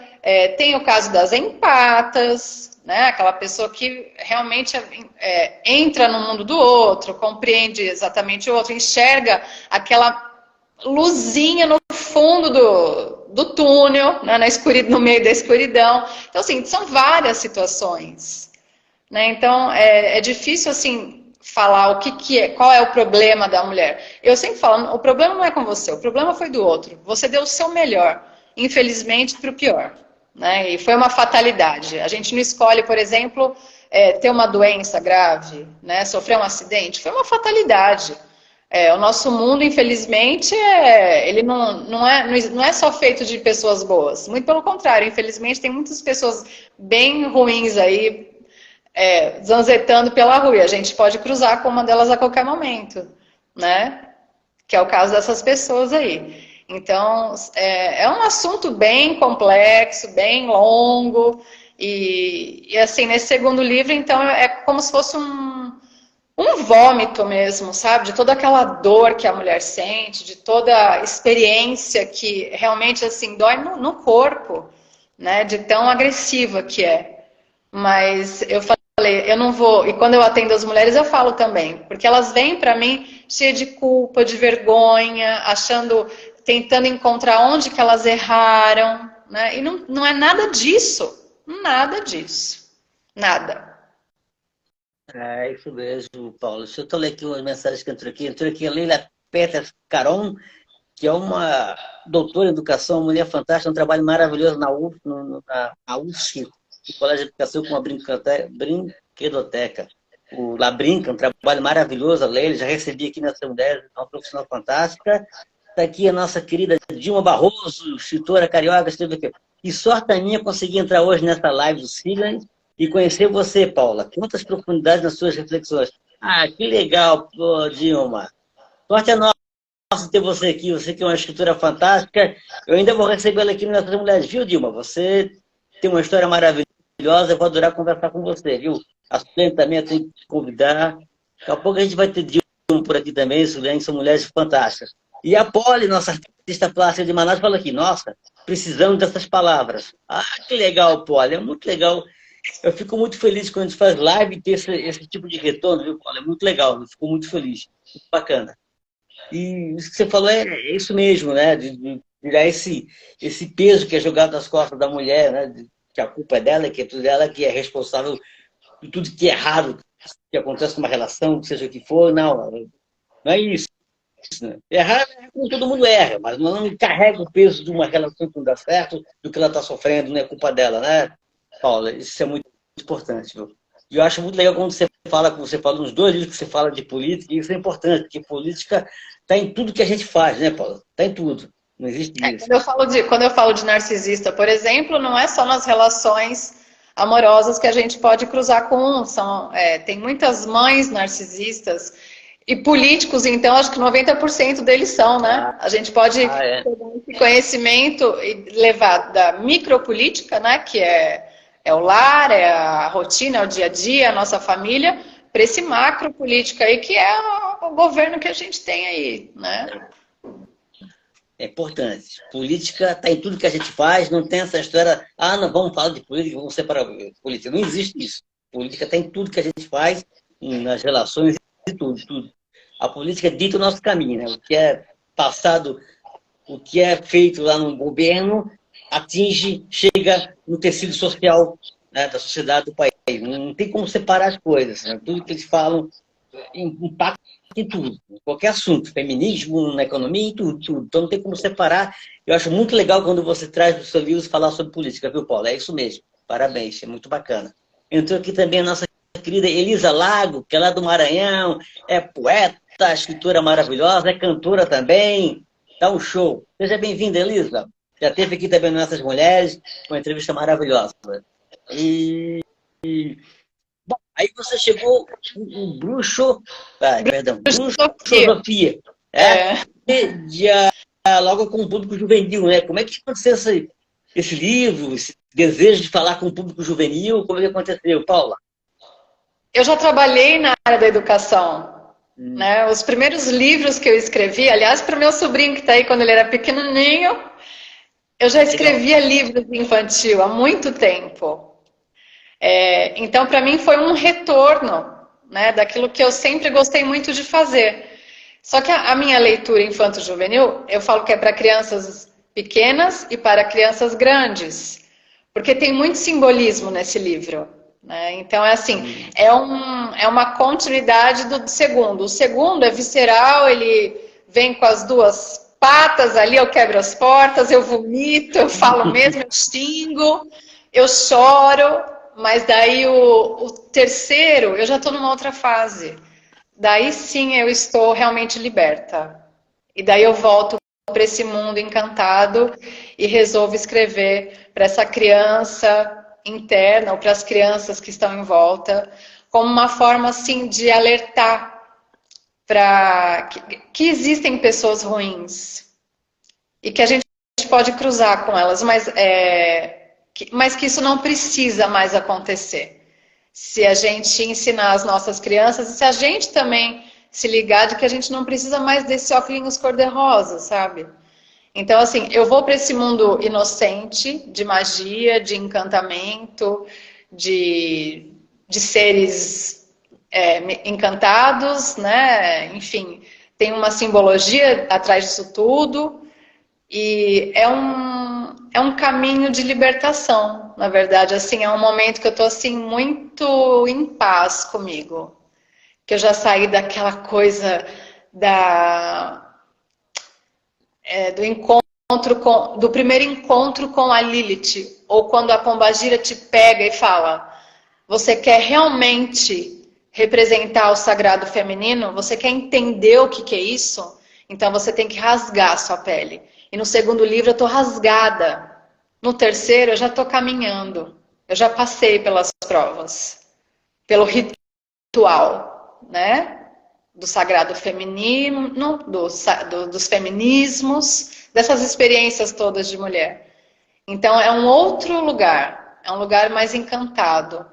Tem o caso das empatas, né? Aquela pessoa que realmente entra no mundo do outro, compreende exatamente o outro, enxerga aquela luzinha no fundo do túnel, né? No meio da escuridão. Então, assim, são várias situações. Né? Então, é difícil, assim, falar o que é, qual é o problema da mulher. Eu sempre falo, o problema não é com você, o problema foi do outro. Você deu o seu melhor, infelizmente, para o pior. Né? E foi uma fatalidade. A gente não escolhe, por exemplo, ter uma doença grave, né? Sofrer um acidente. Foi uma fatalidade. O nosso mundo, infelizmente, ele não é só feito de pessoas boas. Muito pelo contrário, infelizmente, tem muitas pessoas bem ruins aí, zanzetando pela rua. A gente pode cruzar com uma delas a qualquer momento, né? Que é o caso dessas pessoas aí. Então, é um assunto bem complexo, bem longo, e assim, nesse segundo livro, então, é como se fosse um vômito mesmo, sabe? De toda aquela dor que a mulher sente, de toda a experiência que realmente, assim, dói no corpo, né? De tão agressiva que é. Mas eu falei, eu não vou. E quando eu atendo as mulheres, eu falo também, porque elas vêm para mim cheias de culpa, de vergonha, tentando encontrar onde que elas erraram, né? E não é nada disso, nada disso, nada. É isso mesmo, Paulo. Deixa eu ler aqui umas mensagens que entrou aqui. Entrou aqui a Leila Peter Caron, que é uma doutora em educação, uma mulher fantástica, um trabalho maravilhoso na na UFSC, no Colégio de Educação, com uma brinquedoteca. O Labrinca, um trabalho maravilhoso, a Leila, já recebi aqui nessa mulher, uma profissional fantástica. Está aqui a nossa querida Dilma Barroso, escritora carioca, esteve aqui. E sorte a minha conseguir entrar hoje nessa live do Silas e conhecer você, Paula. Quantas profundidades nas suas reflexões. Ah, que legal, pô, Dilma. Sorte a nossa ter você aqui, você que é uma escritora fantástica. Eu ainda vou recebê-la aqui nessas mulheres, viu, Dilma? Você tem uma história maravilhosa, eu vou adorar conversar com você, viu? A Suelen também eu tenho que te convidar. Daqui a pouco a gente vai ter Dilma por aqui também, Suelen, são mulheres fantásticas. E a Polly, nossa artista plástica de Manaus, fala aqui, nossa, precisamos dessas palavras. Ah, que legal, Polly, é muito legal. Eu fico muito feliz quando a gente faz live e ter esse tipo de retorno, viu, Polly? É muito legal, eu fico muito feliz, muito bacana. E isso que você falou é isso mesmo, né? De tirar esse peso que é jogado nas costas da mulher, né? Que a culpa é dela, que é tudo dela, que é responsável por tudo que é errado que acontece numa relação, seja o que for. Não, não é isso. Né? Errar é como todo mundo erra, mas não carrega o peso de uma relação que não dá certo, do que ela está sofrendo, não é culpa dela, né, Paula? Isso é muito importante, viu? E eu acho muito legal quando você fala nos dois livros que você fala de política, e isso é importante, porque política está em tudo que a gente faz, né, Paula? Está em tudo. Não existe isso. Quando eu falo de narcisista, por exemplo, não é só nas relações amorosas que a gente pode cruzar com um. Tem muitas mães narcisistas e políticos, então, acho que 90% deles são, né? A gente pode pegar esse conhecimento e levar da micropolítica, né? Que é o lar, é a rotina, é o dia a dia, a nossa família, para esse macropolítica aí, que é o governo que a gente tem aí, né? É importante. Política está em tudo que a gente faz, não tem essa história, não vamos falar de política, vamos separar política. Não existe isso. Política está em tudo que a gente faz, nas relações e tudo. A política dita o nosso caminho, né? O que é passado, o que é feito lá no governo, chega no tecido social, né, da sociedade do país. Não tem como separar as coisas. Né? Tudo que eles falam impacta em tudo, em qualquer assunto, feminismo, na economia, em tudo. Então não tem como separar. Eu acho muito legal quando você traz os seus livros falar sobre política, viu, Paulo? É isso mesmo. Parabéns, é muito bacana. Entrou aqui também a nossa querida Elisa Lago, que é lá do Maranhão, é poeta, escritora maravilhosa, é cantora também. Tá um show. Seja bem-vinda, Elisa. Já esteve aqui também nessas mulheres, uma entrevista maravilhosa. Bom, aí você chegou um bruxo, bruxosofia, dialoga com o público juvenil, né? Como é que aconteceu esse livro, esse desejo de falar com o público juvenil? Como é que aconteceu, Paula? Eu já trabalhei na área da educação, né? Os primeiros livros que eu escrevi, aliás, para o meu sobrinho que está aí quando ele era pequenininho, eu já escrevia livros infantil há muito tempo. Então, para mim, foi um retorno, né, daquilo que eu sempre gostei muito de fazer. Só que a minha leitura infanto-juvenil, eu falo que é para crianças pequenas e para crianças grandes, porque tem muito simbolismo nesse livro. Né? Então, é assim, é uma continuidade do segundo. O segundo é visceral, ele vem com as duas patas ali, eu quebro as portas, eu vomito, eu falo mesmo, eu xingo, eu choro. Mas daí o terceiro, eu já estou numa outra fase. Daí sim eu estou realmente liberta. E daí eu volto para esse mundo encantado e resolvo escrever para essa criança interna ou para as crianças que estão em volta, como uma forma assim de alertar para que existem pessoas ruins e que a gente pode cruzar com elas, mas que isso não precisa mais acontecer. Se a gente ensinar as nossas crianças, e se a gente também se ligar de que a gente não precisa mais desse óculos cor-de-rosa, sabe? Então, assim, eu vou para esse mundo inocente, de magia, de encantamento, de seres encantados, né? Enfim, tem uma simbologia atrás disso tudo. E é um caminho de libertação, na verdade, assim, é um momento que eu tô assim muito em paz comigo, que eu já saí daquela coisa do primeiro encontro com a Lilith, ou quando a pombagira te pega e fala: você quer realmente representar o sagrado feminino? Você quer entender o que é isso? Então você tem que rasgar a sua pele. E no segundo livro eu tô rasgada. No terceiro eu já tô caminhando. Eu já passei pelas provas. Pelo ritual, né? Do sagrado feminino, dos feminismos, dessas experiências todas de mulher. Então é um outro lugar. É um lugar mais encantado,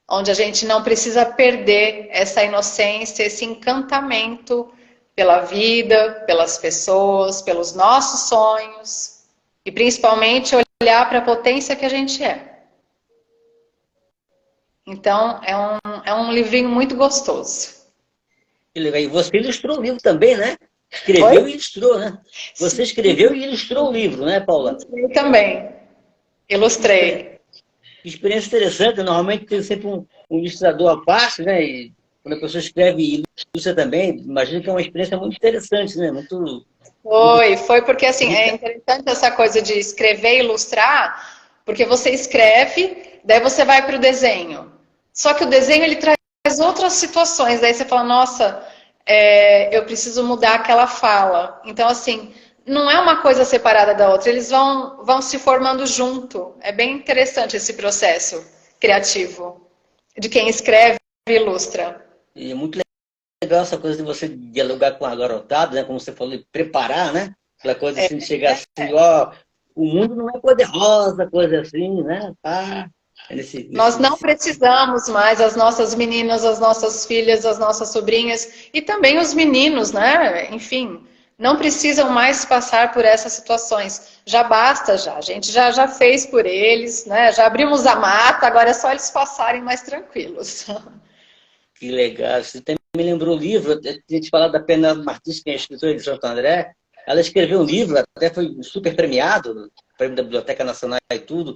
onde a gente não precisa perder essa inocência, esse encantamento pela vida, pelas pessoas, pelos nossos sonhos e principalmente olhar para a potência que a gente é. Então é um livrinho muito gostoso. Que legal. E você ilustrou o livro também, né? Escreveu e ilustrou, né? Você escreveu e ilustrou o livro, né, Paula? Eu também. Ilustrei. Que experiência interessante. Normalmente tem sempre um ilustrador à parte, né? E quando a pessoa escreve e ilustra também, imagino que é uma experiência muito interessante, né? Foi porque assim, é interessante essa coisa de escrever e ilustrar, porque você escreve, daí você vai para o desenho. Só que o desenho ele traz outras situações, daí você fala, nossa, eu preciso mudar aquela fala. Então, assim, não é uma coisa separada da outra, eles vão se formando junto. É bem interessante esse processo criativo de quem escreve e ilustra. E é muito legal essa coisa de você dialogar com a garotada, né? Como você falou, de preparar, né? Aquela coisa assim, de chegar assim, ó, o mundo não é cor-de-rosa, coisa assim, né? Nós não precisamos mais, as nossas meninas, as nossas filhas, as nossas sobrinhas e também os meninos, né? Enfim, não precisam mais passar por essas situações. Já basta, já. A gente já fez por eles, né? Já abrimos a mata, agora é só eles passarem mais tranquilos. Que legal. Você também me lembrou o livro, eu tinha te falado da Penélope Martins, que é escritora de Santo André. Ela escreveu um livro, até foi super premiado, prêmio da Biblioteca Nacional e tudo.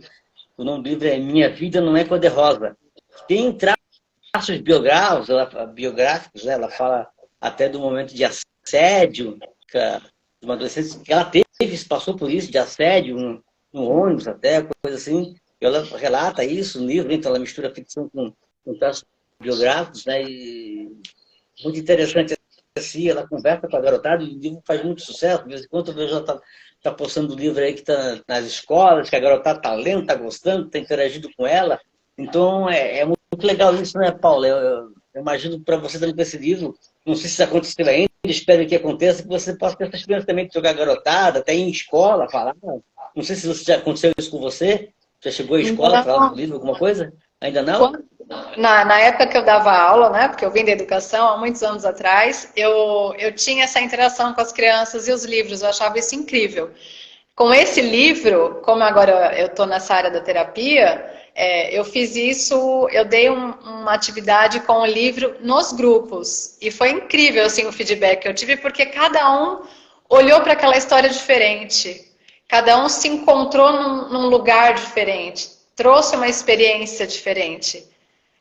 O nome do livro é Minha Vida Não É Cor-de-Rosa. Tem traços biográficos, né? Ela fala até do momento de assédio, de uma adolescente que ela teve, passou por isso, de assédio, no ônibus até, coisa assim. E ela relata isso no livro, então ela mistura ficção com traços biográficos, né? E muito interessante assim, ela conversa com a garotada, e o livro faz muito sucesso, de vez em quando eu vejo ela tá postando o livro aí que está nas escolas, que a garotada está lendo, está gostando, está interagindo com ela. Então, é muito legal isso, né, Paula? Eu imagino para você também com esse livro, não sei se isso aconteceu ainda, espero que aconteça, que você possa ter essa experiência também de jogar garotada, até ir em escola, falar. Não sei se já aconteceu isso com você, já chegou à escola, falar do livro, alguma coisa? Ainda não? Na época que eu dava aula, né, porque eu vim da educação há muitos anos atrás, eu tinha essa interação com as crianças e os livros, eu achava isso incrível. Com esse livro, como agora eu estou nessa área da terapia, eu fiz isso, eu dei uma atividade com o livro nos grupos, e foi incrível assim, o feedback que eu tive, porque cada um olhou para aquela história diferente, cada um se encontrou num lugar diferente, trouxe uma experiência diferente.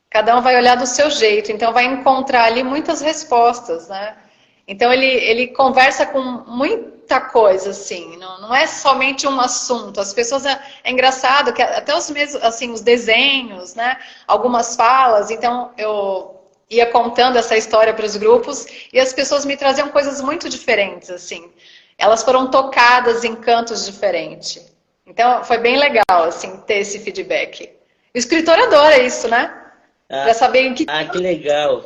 Cada um vai olhar do seu jeito, então vai encontrar ali muitas respostas, né? Então ele conversa com muita coisa, assim, não é somente um assunto. As pessoas, é engraçado que até os mesmos, assim, os desenhos, né? Algumas falas, então eu ia contando essa história para os grupos e as pessoas me traziam coisas muito diferentes, assim. Elas foram tocadas em cantos diferentes. Então foi bem legal, assim, ter esse feedback. O escritor adora isso, né? Para saber em que... que legal.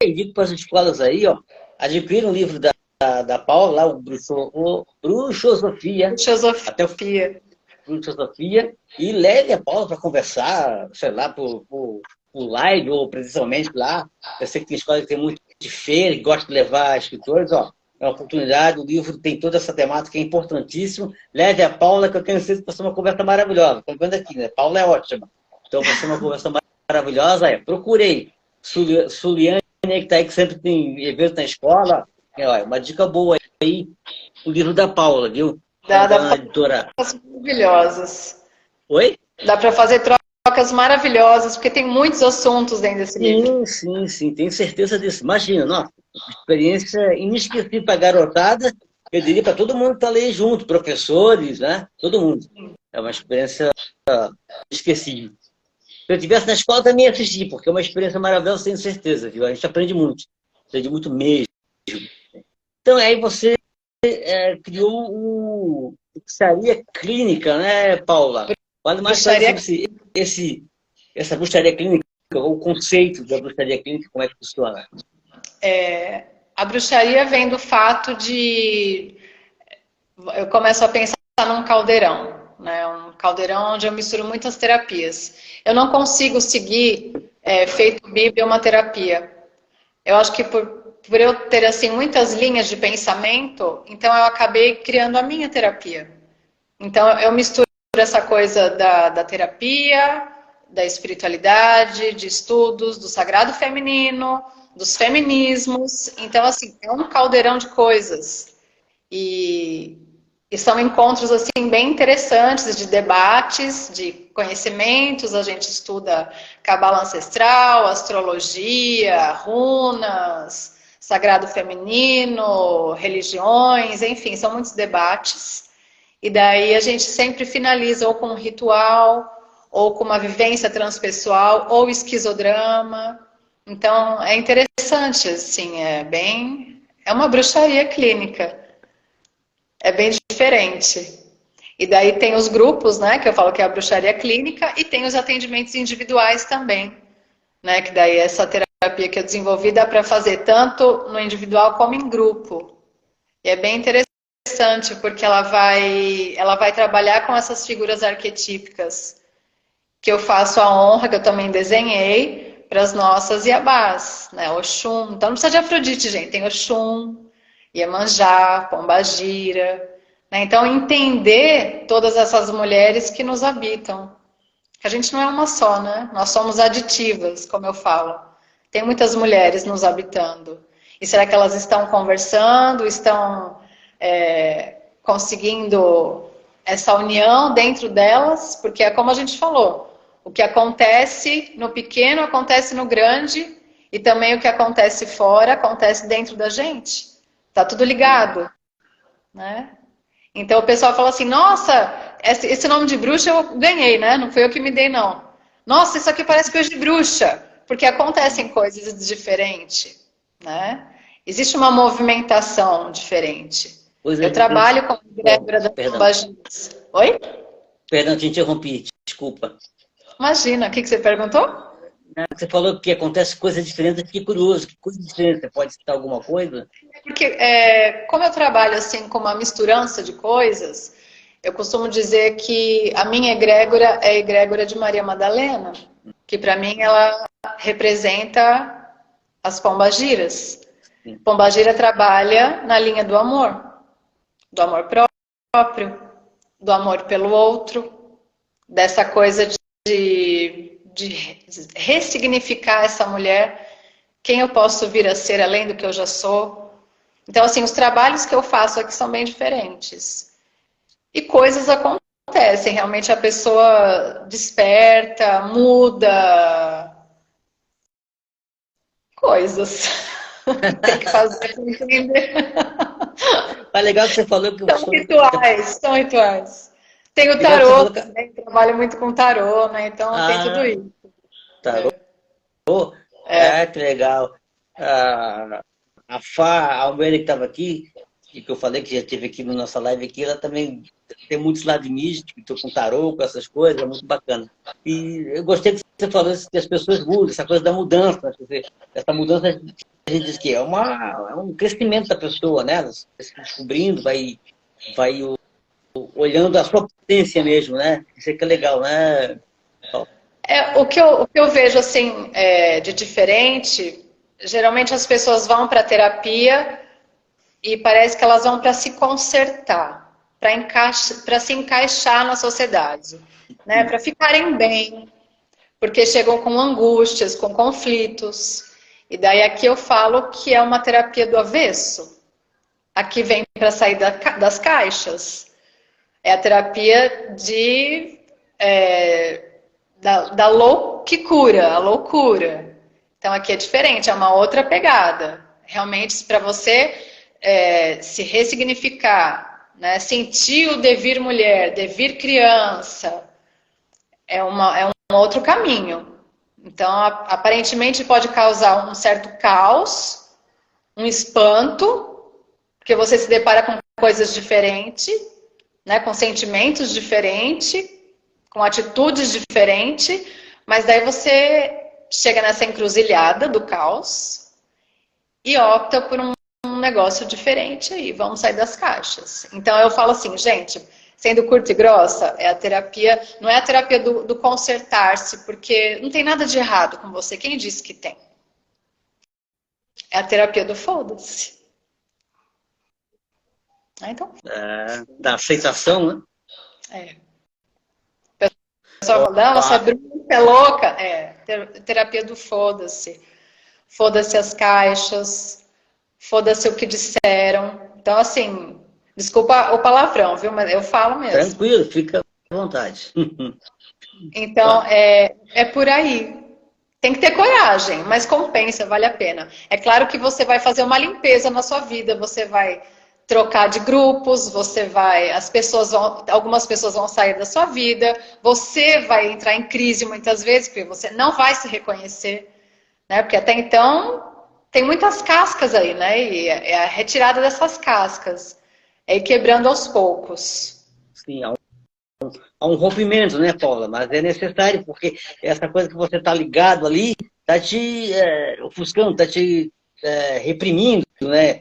Digo para as escolas aí, ó, adquira um livro da Paula, lá, o Bruxosofia. Bruxosofia. Bruxosofia, e leve a Paula para conversar, sei lá, por live ou presencialmente lá. Eu sei que tem escola que tem muito de feira e gosta de levar escritores, ó. É uma oportunidade, o livro tem toda essa temática, é importantíssimo. Leve a Paula, que eu tenho certeza que vai ser uma conversa maravilhosa. Estou vendo aqui, né? Paula é ótima. Então vai ser uma conversa maravilhosa. Procurei Suliane, que está aí, que sempre tem evento na escola. Uma dica boa aí, o livro da Paula, viu? Dá da editora. Maravilhosas. Oi? Dá para fazer trocas maravilhosas, porque tem muitos assuntos dentro desse livro. Sim, tenho certeza disso. Imagina, nossa, experiência inesquecível para a garotada, eu diria para todo mundo que está ali junto, professores, né? Todo mundo. É uma experiência inesquecível. Se eu estivesse na escola, também ia assistir, porque é uma experiência maravilhosa, tenho certeza, viu? A gente aprende muito mesmo. Então, aí você criou o Bruxaria Clínica, né, Paula? Fale mais para Bruxaria sobre essa bruxaria clínica, o conceito da bruxaria clínica, como é que funciona? A bruxaria vem do fato de... Eu começo a pensar num caldeirão, né? Um caldeirão onde eu misturo muitas terapias. Eu não consigo seguir, feito Bíblia, uma terapia. Eu acho que por eu ter, assim, muitas linhas de pensamento, então eu acabei criando a minha terapia. Então eu misturo essa coisa da terapia, da espiritualidade, de estudos, do sagrado feminino, dos feminismos. Então, assim, é um caldeirão de coisas. E, e são encontros, assim, bem interessantes, de debates, de conhecimentos. A gente estuda cabala ancestral, astrologia, runas, sagrado feminino, religiões, enfim, são muitos debates. E daí a gente sempre finaliza ou com um ritual, ou com uma vivência transpessoal, ou esquizodrama. Então é interessante, assim, é uma bruxaria clínica, é bem diferente. E daí tem os grupos, né, que eu falo que é a bruxaria clínica, e tem os atendimentos individuais também, né, que daí essa terapia que eu desenvolvi dá para fazer tanto no individual como em grupo. E é bem interessante, porque ela vai trabalhar com essas figuras arquetípicas que eu faço a honra, que eu também desenhei, para as nossas Iabás, né? Oxum. Então não precisa de Afrodite, gente. Tem Oxum, Iemanjá, Pombagira. Né? Então entender todas essas mulheres que nos habitam. Que a gente não é uma só, né? Nós somos aditivas, como eu falo. Tem muitas mulheres nos habitando. E será que elas estão conversando, estão conseguindo essa união dentro delas? Porque é como a gente falou, o que acontece no pequeno acontece no grande, e também o que acontece fora acontece dentro da gente. Tá tudo ligado, né? Então o pessoal fala assim, nossa, esse nome de bruxa eu ganhei, né? Não foi eu que me dei, não. Nossa, isso aqui parece coisa de bruxa, porque acontecem coisas diferentes, né? Existe uma movimentação diferente. Coisa Eu diferente. trabalho com a egrégora das Perdão, pombagiras. Oi? perdão, te interrompi, desculpa. Imagina, o que você perguntou? Você falou que acontece coisa diferente, eu fiquei curioso. Que coisa diferente? Você pode citar alguma coisa? Porque como eu trabalho assim com uma misturança de coisas, eu costumo dizer que a minha egrégora é a egrégora de Maria Madalena, que para mim ela representa as pombagiras. Sim. Pombagira trabalha na linha do amor próprio, do amor pelo outro, dessa coisa de ressignificar essa mulher, quem eu posso vir a ser além do que eu já sou. Então, assim, os trabalhos que eu faço aqui são bem diferentes. E coisas acontecem, realmente a pessoa desperta, muda, coisas. Tem que fazer para entender. Mas legal que você falou que São rituais, são rituais. Tem o legal que você tarô falou que... também, trabalho muito com tarô, né? Então tem tudo Ah, isso. tarô. É. Que legal. Ah, a Almeida que estava aqui, e que eu falei que já esteve aqui na nossa live aqui, ela também tem muitos lados místicos, estou com tarô, com essas coisas, é muito bacana. E eu gostei que você falou que as pessoas mudam, essa coisa da mudança. Quer dizer, essa mudança, a gente diz que é um crescimento da pessoa, né? Ela se descobrindo, vai olhando a sua potência mesmo, né? Isso é que é legal, né? O que eu vejo assim de diferente, geralmente as pessoas vão para terapia e parece que elas vão para se consertar, para se encaixar na sociedade, né? Para ficarem bem, porque chegam com angústias, com conflitos. E daí aqui eu falo que é uma terapia do avesso. Aqui vem para sair das caixas. É a terapia da que cura, a loucura. Então aqui é diferente, é uma outra pegada. Realmente, para você se ressignificar, né? Sentir o devir mulher, devir criança, é um outro caminho. Então, aparentemente pode causar um certo caos, um espanto, porque você se depara com coisas diferentes, né? Com sentimentos diferentes, com atitudes diferentes, mas daí você chega nessa encruzilhada do caos e opta por um negócio diferente aí, vamos sair das caixas. Então eu falo assim, gente, sendo curta e grossa, é a terapia, não é a terapia do consertar-se, porque não tem nada de errado com você, quem disse que tem? É a terapia do foda-se. Então, Da aceitação, né? é. O pessoal fala, não, você é bruxa, é louca. É, terapia do foda-se. Foda-se as caixas, foda-se o que disseram. Então, assim, desculpa o palavrão, viu? Mas eu falo mesmo. Tranquilo, fica à vontade. Então, é por aí. Tem que ter coragem, mas compensa, vale a pena. É claro que você vai fazer uma limpeza na sua vida, você vai trocar de grupos, algumas pessoas vão sair da sua vida, você vai entrar em crise muitas vezes, porque você não vai se reconhecer, né? Porque até então tem muitas cascas aí, né? E é a retirada dessas cascas, é ir quebrando aos poucos. Sim, há um rompimento, né, Paula? Mas é necessário, porque essa coisa que você está ligado ali está te ofuscando, está te reprimindo, né?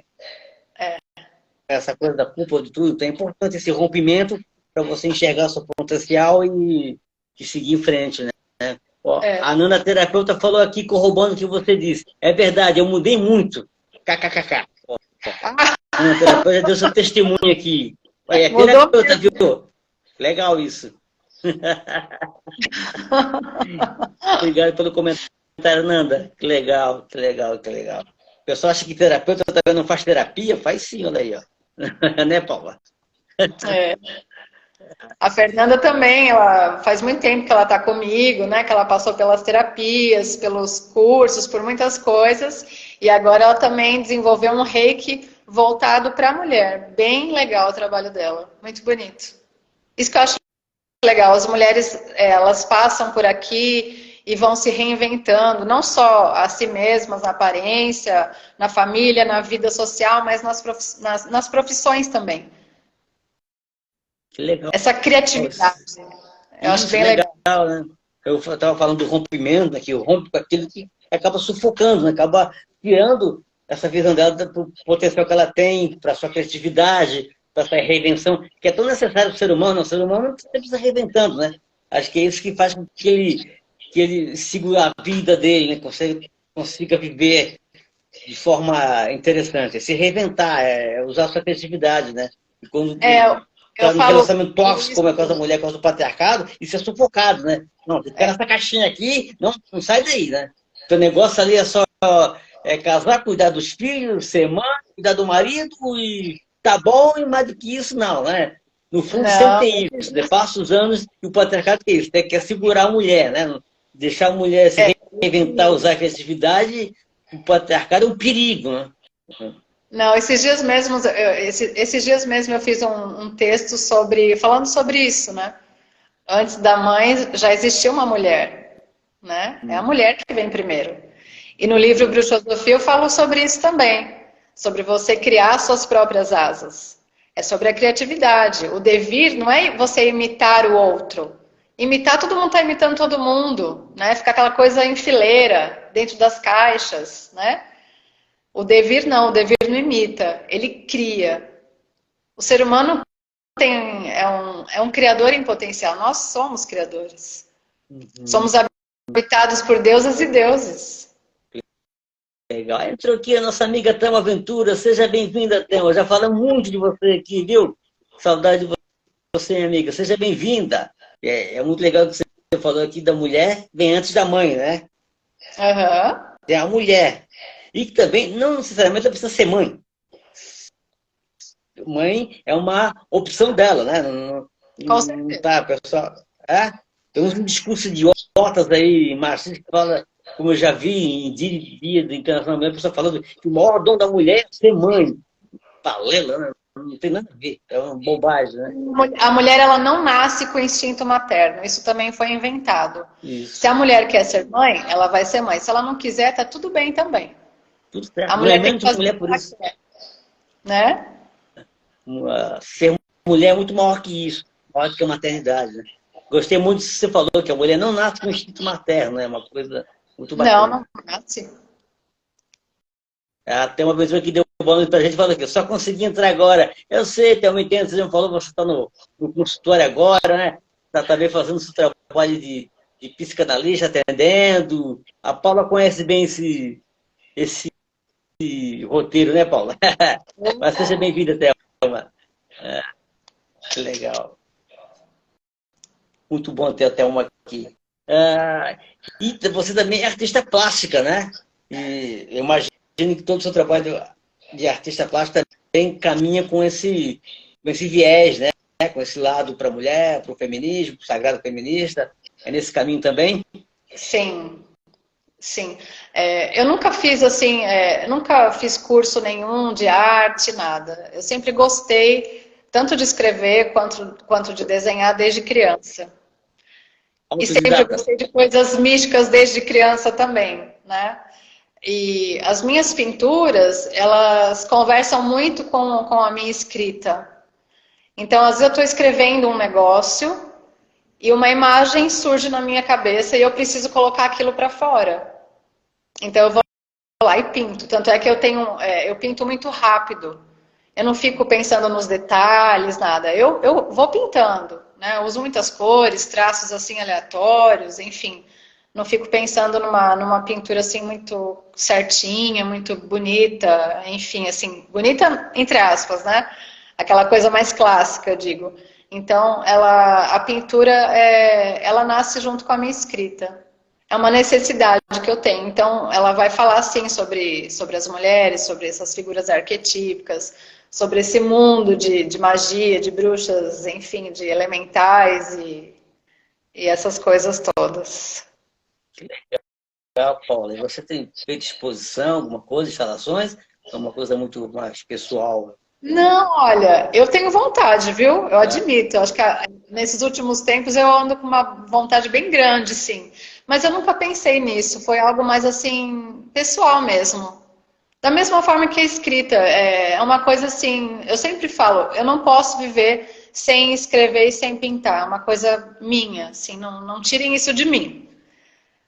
Essa coisa da culpa de tudo. Então é importante esse rompimento para você enxergar seu potencial e seguir em frente, né? Ó, a Nana terapeuta falou aqui, corroborando o que você disse. É verdade, eu mudei muito. KKKK. A Nana terapeuta já deu seu testemunho aqui. É terapeuta, viu? Legal isso. Obrigado pelo comentário, Nanda. Que legal, que legal, que legal. O pessoal acha que terapeuta também não faz terapia? Faz sim, olha aí, ó. Né, Paula? A Fernanda também, ela faz muito tempo que ela está comigo, né? Que ela passou pelas terapias, pelos cursos, por muitas coisas, e agora ela também desenvolveu um reiki voltado para a mulher. Bem legal o trabalho dela, muito bonito. Isso que eu acho legal, as mulheres, elas passam por aqui e vão se reinventando, não só a si mesmas, na aparência, na família, na vida social, mas nas profissões também. Que legal. Essa criatividade, eu acho bem legal. Né? Eu estava falando do rompimento, né, que rompe com aquilo que acaba sufocando, né, acaba tirando essa visão dela do potencial que ela tem para a sua criatividade, para essa reinvenção, que é tão necessário para o ser humano. O ser humano sempre está reinventando, né? Acho que é isso que faz com que ele segure a vida dele, né? Consiga viver de forma interessante. Se reinventar, usar a sua criatividade, né? E quando está num relacionamento tóxico, como é com a mulher, com o patriarcado, isso é sufocado, né? Não, fica nessa caixinha aqui, não sai daí, né? O negócio ali é só casar, cuidar dos filhos, ser mãe, cuidar do marido e tá bom, e mais do que isso, não, né? No fundo, sempre tem isso. Né? Passa os anos e o patriarcado é isso, quer segurar a mulher, né? Deixar a mulher se reinventar, usar a criatividade, o patriarcado é um perigo, né? Não, esses dias mesmo eu fiz um texto falando sobre isso, né? Antes da mãe já existia uma mulher, né? É a mulher que vem primeiro. E no livro Bruxosofia eu falo sobre isso também, sobre você criar suas próprias asas. É sobre a criatividade. O devir não é você imitar o outro. Imitar, todo mundo está imitando todo mundo, né? Ficar aquela coisa em fileira, dentro das caixas, né? O devir não imita, ele cria. O ser humano é um criador em potencial, nós somos criadores. Somos habitados por deusas e deuses. Legal. Entrou aqui a nossa amiga Thelma Ventura. Seja bem-vinda, Thelma. Já falamos muito de você aqui, viu? Saudade de você, minha amiga. Seja bem-vinda. É muito legal que você falou aqui da mulher, vem antes da mãe, né? É a mulher. E que também, não necessariamente ela precisa ser mãe. Mãe é uma opção dela, né? Com certeza. Tá, pessoal. Tem uns discursos idiotas aí, marxistas, que fala, como eu já vi em dia do Internacional, a pessoa falando que o maior dom da mulher é ser mãe. Balela, né? Não tem nada a ver, é uma bobagem, né? A mulher, ela não nasce com instinto materno, isso também foi inventado. Se Isso, a mulher quer ser mãe, ela vai ser mãe. Se ela não quiser, tá tudo bem também. tudo certo. A Não é mulher tem que menos fazer o mulher que por ela isso. quer, né? Ser mulher é muito maior que isso, maior que a maternidade, né? Gostei muito disso que você falou, que a mulher não nasce com instinto materno, é uma coisa muito Não, bacana. não nasce. Até uma pessoa que deu um bônus pra gente falou que eu só consegui entrar agora. Eu sei, tem uma entendo, você já falou, você está no consultório agora, né? Está também fazendo seu trabalho de psicanalista, atendendo. A Paula conhece bem esse roteiro, né, Paula? Mas seja bem-vinda, Thelma. Que legal. Muito bom ter a Thelma aqui. E você também é artista plástica, né? E eu imagino que todo o seu trabalho de artista plástica também caminha com esse viés, né? Com esse lado para a mulher, para o feminismo, para o sagrado feminista. É nesse caminho também? Sim, sim. Eu nunca fiz assim, nunca fiz curso nenhum de arte, nada. Eu sempre gostei tanto de escrever quanto de desenhar desde criança. E sempre Autodidata. gostei de coisas místicas desde criança também, né? E as minhas pinturas, elas conversam muito com a minha escrita. Então, às vezes eu estou escrevendo um negócio e uma imagem surge na minha cabeça e eu preciso colocar aquilo para fora. Então, eu vou lá e pinto. Tanto é que eu pinto muito rápido. Eu não fico pensando nos detalhes, nada. Eu vou pintando, né? Eu uso muitas cores, traços assim aleatórios, enfim. Não fico pensando numa pintura assim muito certinha, muito bonita, enfim, assim, bonita entre aspas, né? Aquela coisa mais clássica, eu digo. Então, a pintura, ela nasce junto com a minha escrita. É uma necessidade que eu tenho. Então, ela vai falar, sim, sobre as mulheres, sobre essas figuras arquetípicas, sobre esse mundo de magia, de bruxas, enfim, de elementais e essas coisas todas. Legal, Paula. E você tem feito exposição, alguma coisa, instalações? É uma coisa muito mais pessoal, Não, olha, eu tenho vontade, viu? Eu tá? admito. Eu acho que nesses últimos tempos eu ando com uma vontade bem grande, sim. Mas eu nunca pensei nisso. Foi algo mais assim, pessoal mesmo. Da mesma forma que a escrita, é uma coisa assim, eu sempre falo, eu não posso viver sem escrever e sem pintar, é uma coisa minha, assim, não tirem isso de mim.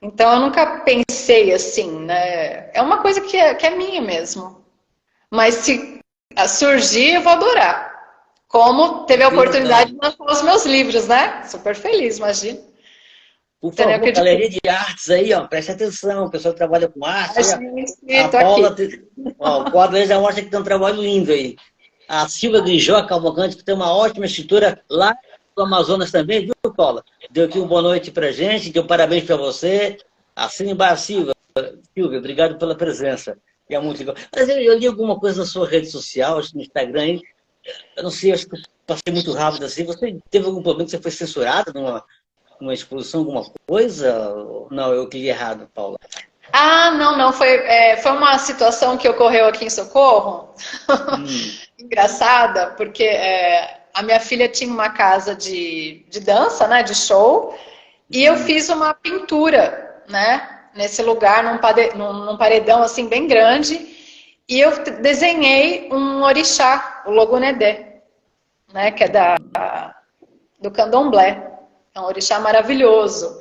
Então eu nunca pensei assim, né? É uma coisa que é minha mesmo. Mas se surgir, eu vou adorar. Como teve a Que legal. oportunidade de lançar os meus livros, né? Super feliz, imagina. Por Entendeu o que favor, eu digo? galeria de artes aí, ó, preste atenção, o pessoal que trabalha com arte, aí, ó, Achei a escrito Paula, aqui. ó, o quadro aí já mostra que tem um trabalho lindo aí. A Silvia Grijó Cavalcante, que tem uma ótima escritura lá do Amazonas também, viu, Paula? Deu aqui uma boa noite pra gente, deu parabéns pra você. Assine embaixo, Silvia. Silvia, obrigado pela presença. E é muito legal. Mas eu li alguma coisa na sua rede social, acho que no Instagram aí, eu não sei, acho que eu passei muito rápido assim. Você teve algum problema que você foi censurado numa exposição, alguma coisa? Não, eu cliquei errado, Paula. Ah, não, não, foi uma situação que ocorreu aqui em Socorro, Hum, engraçada, porque a minha filha tinha uma casa de dança, né, de show, e eu hum. fiz uma pintura, né, nesse lugar, num paredão assim bem grande, e eu desenhei um orixá, o Logunedé, né, que é do candomblé. É um orixá maravilhoso.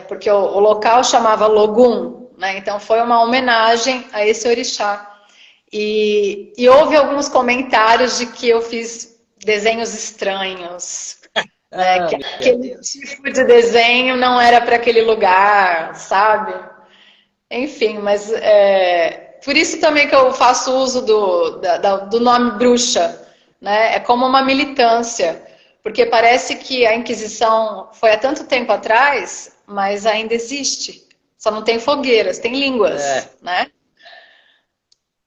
Porque o local chamava Logum, né? Então foi uma homenagem a esse orixá. E houve alguns comentários de que eu fiz desenhos estranhos, né? Ah, Que meu aquele Deus. tipo de desenho não era para aquele lugar, sabe? Enfim, mas por isso também que eu faço uso do nome bruxa, né? É como uma militância, porque parece que a Inquisição foi há tanto tempo atrás, mas ainda existe. Só não tem fogueiras, tem línguas, É, né?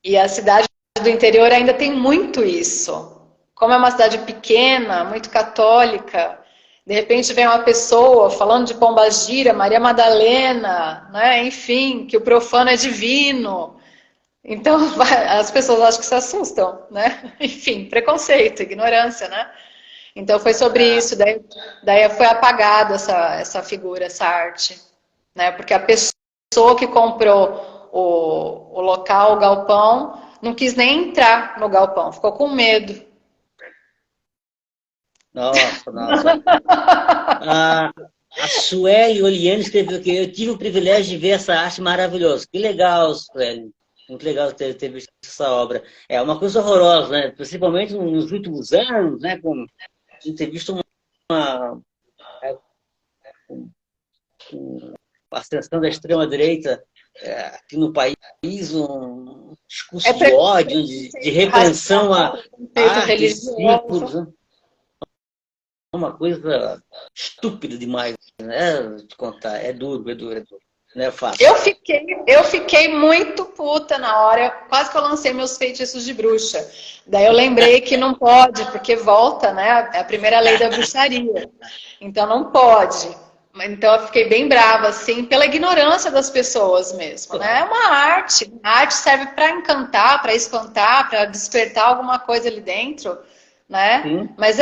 E a cidade do interior ainda tem muito isso. Como é uma cidade pequena, muito católica, De repente vem uma pessoa falando de Pombagira, Maria Madalena, né? Enfim, que o profano é divino. Então, as pessoas acho que se assustam, né? Enfim, preconceito, ignorância, né? Então, foi sobre isso. Daí foi apagada essa figura, essa arte, né? Porque a pessoa que comprou o local, o galpão, não quis nem entrar no galpão, ficou com medo. Nossa, nossa. A Sueli Oliane escreveu aqui, eu tive o privilégio de ver essa arte maravilhosa. Que legal, Sueli. Muito legal ter visto essa obra. É uma coisa horrorosa, né? Principalmente nos últimos anos, né? Com, a gente ter visto a ascensão da extrema-direita aqui no país, um discurso de ódio, de repreensão a artes, símbolos, né? Uma coisa estúpida demais, né? Te contar. É duro, é duro, é duro. Não é fácil. Eu fiquei muito puta na hora, quase que eu lancei meus feitiços de bruxa. Daí eu lembrei que não pode, porque volta, né? É a primeira lei da bruxaria. Então não pode. Então eu fiquei bem brava, assim, pela ignorância das pessoas mesmo, né? É uma arte. A arte serve para encantar, para espantar, para despertar alguma coisa ali dentro, né? Sim. Mas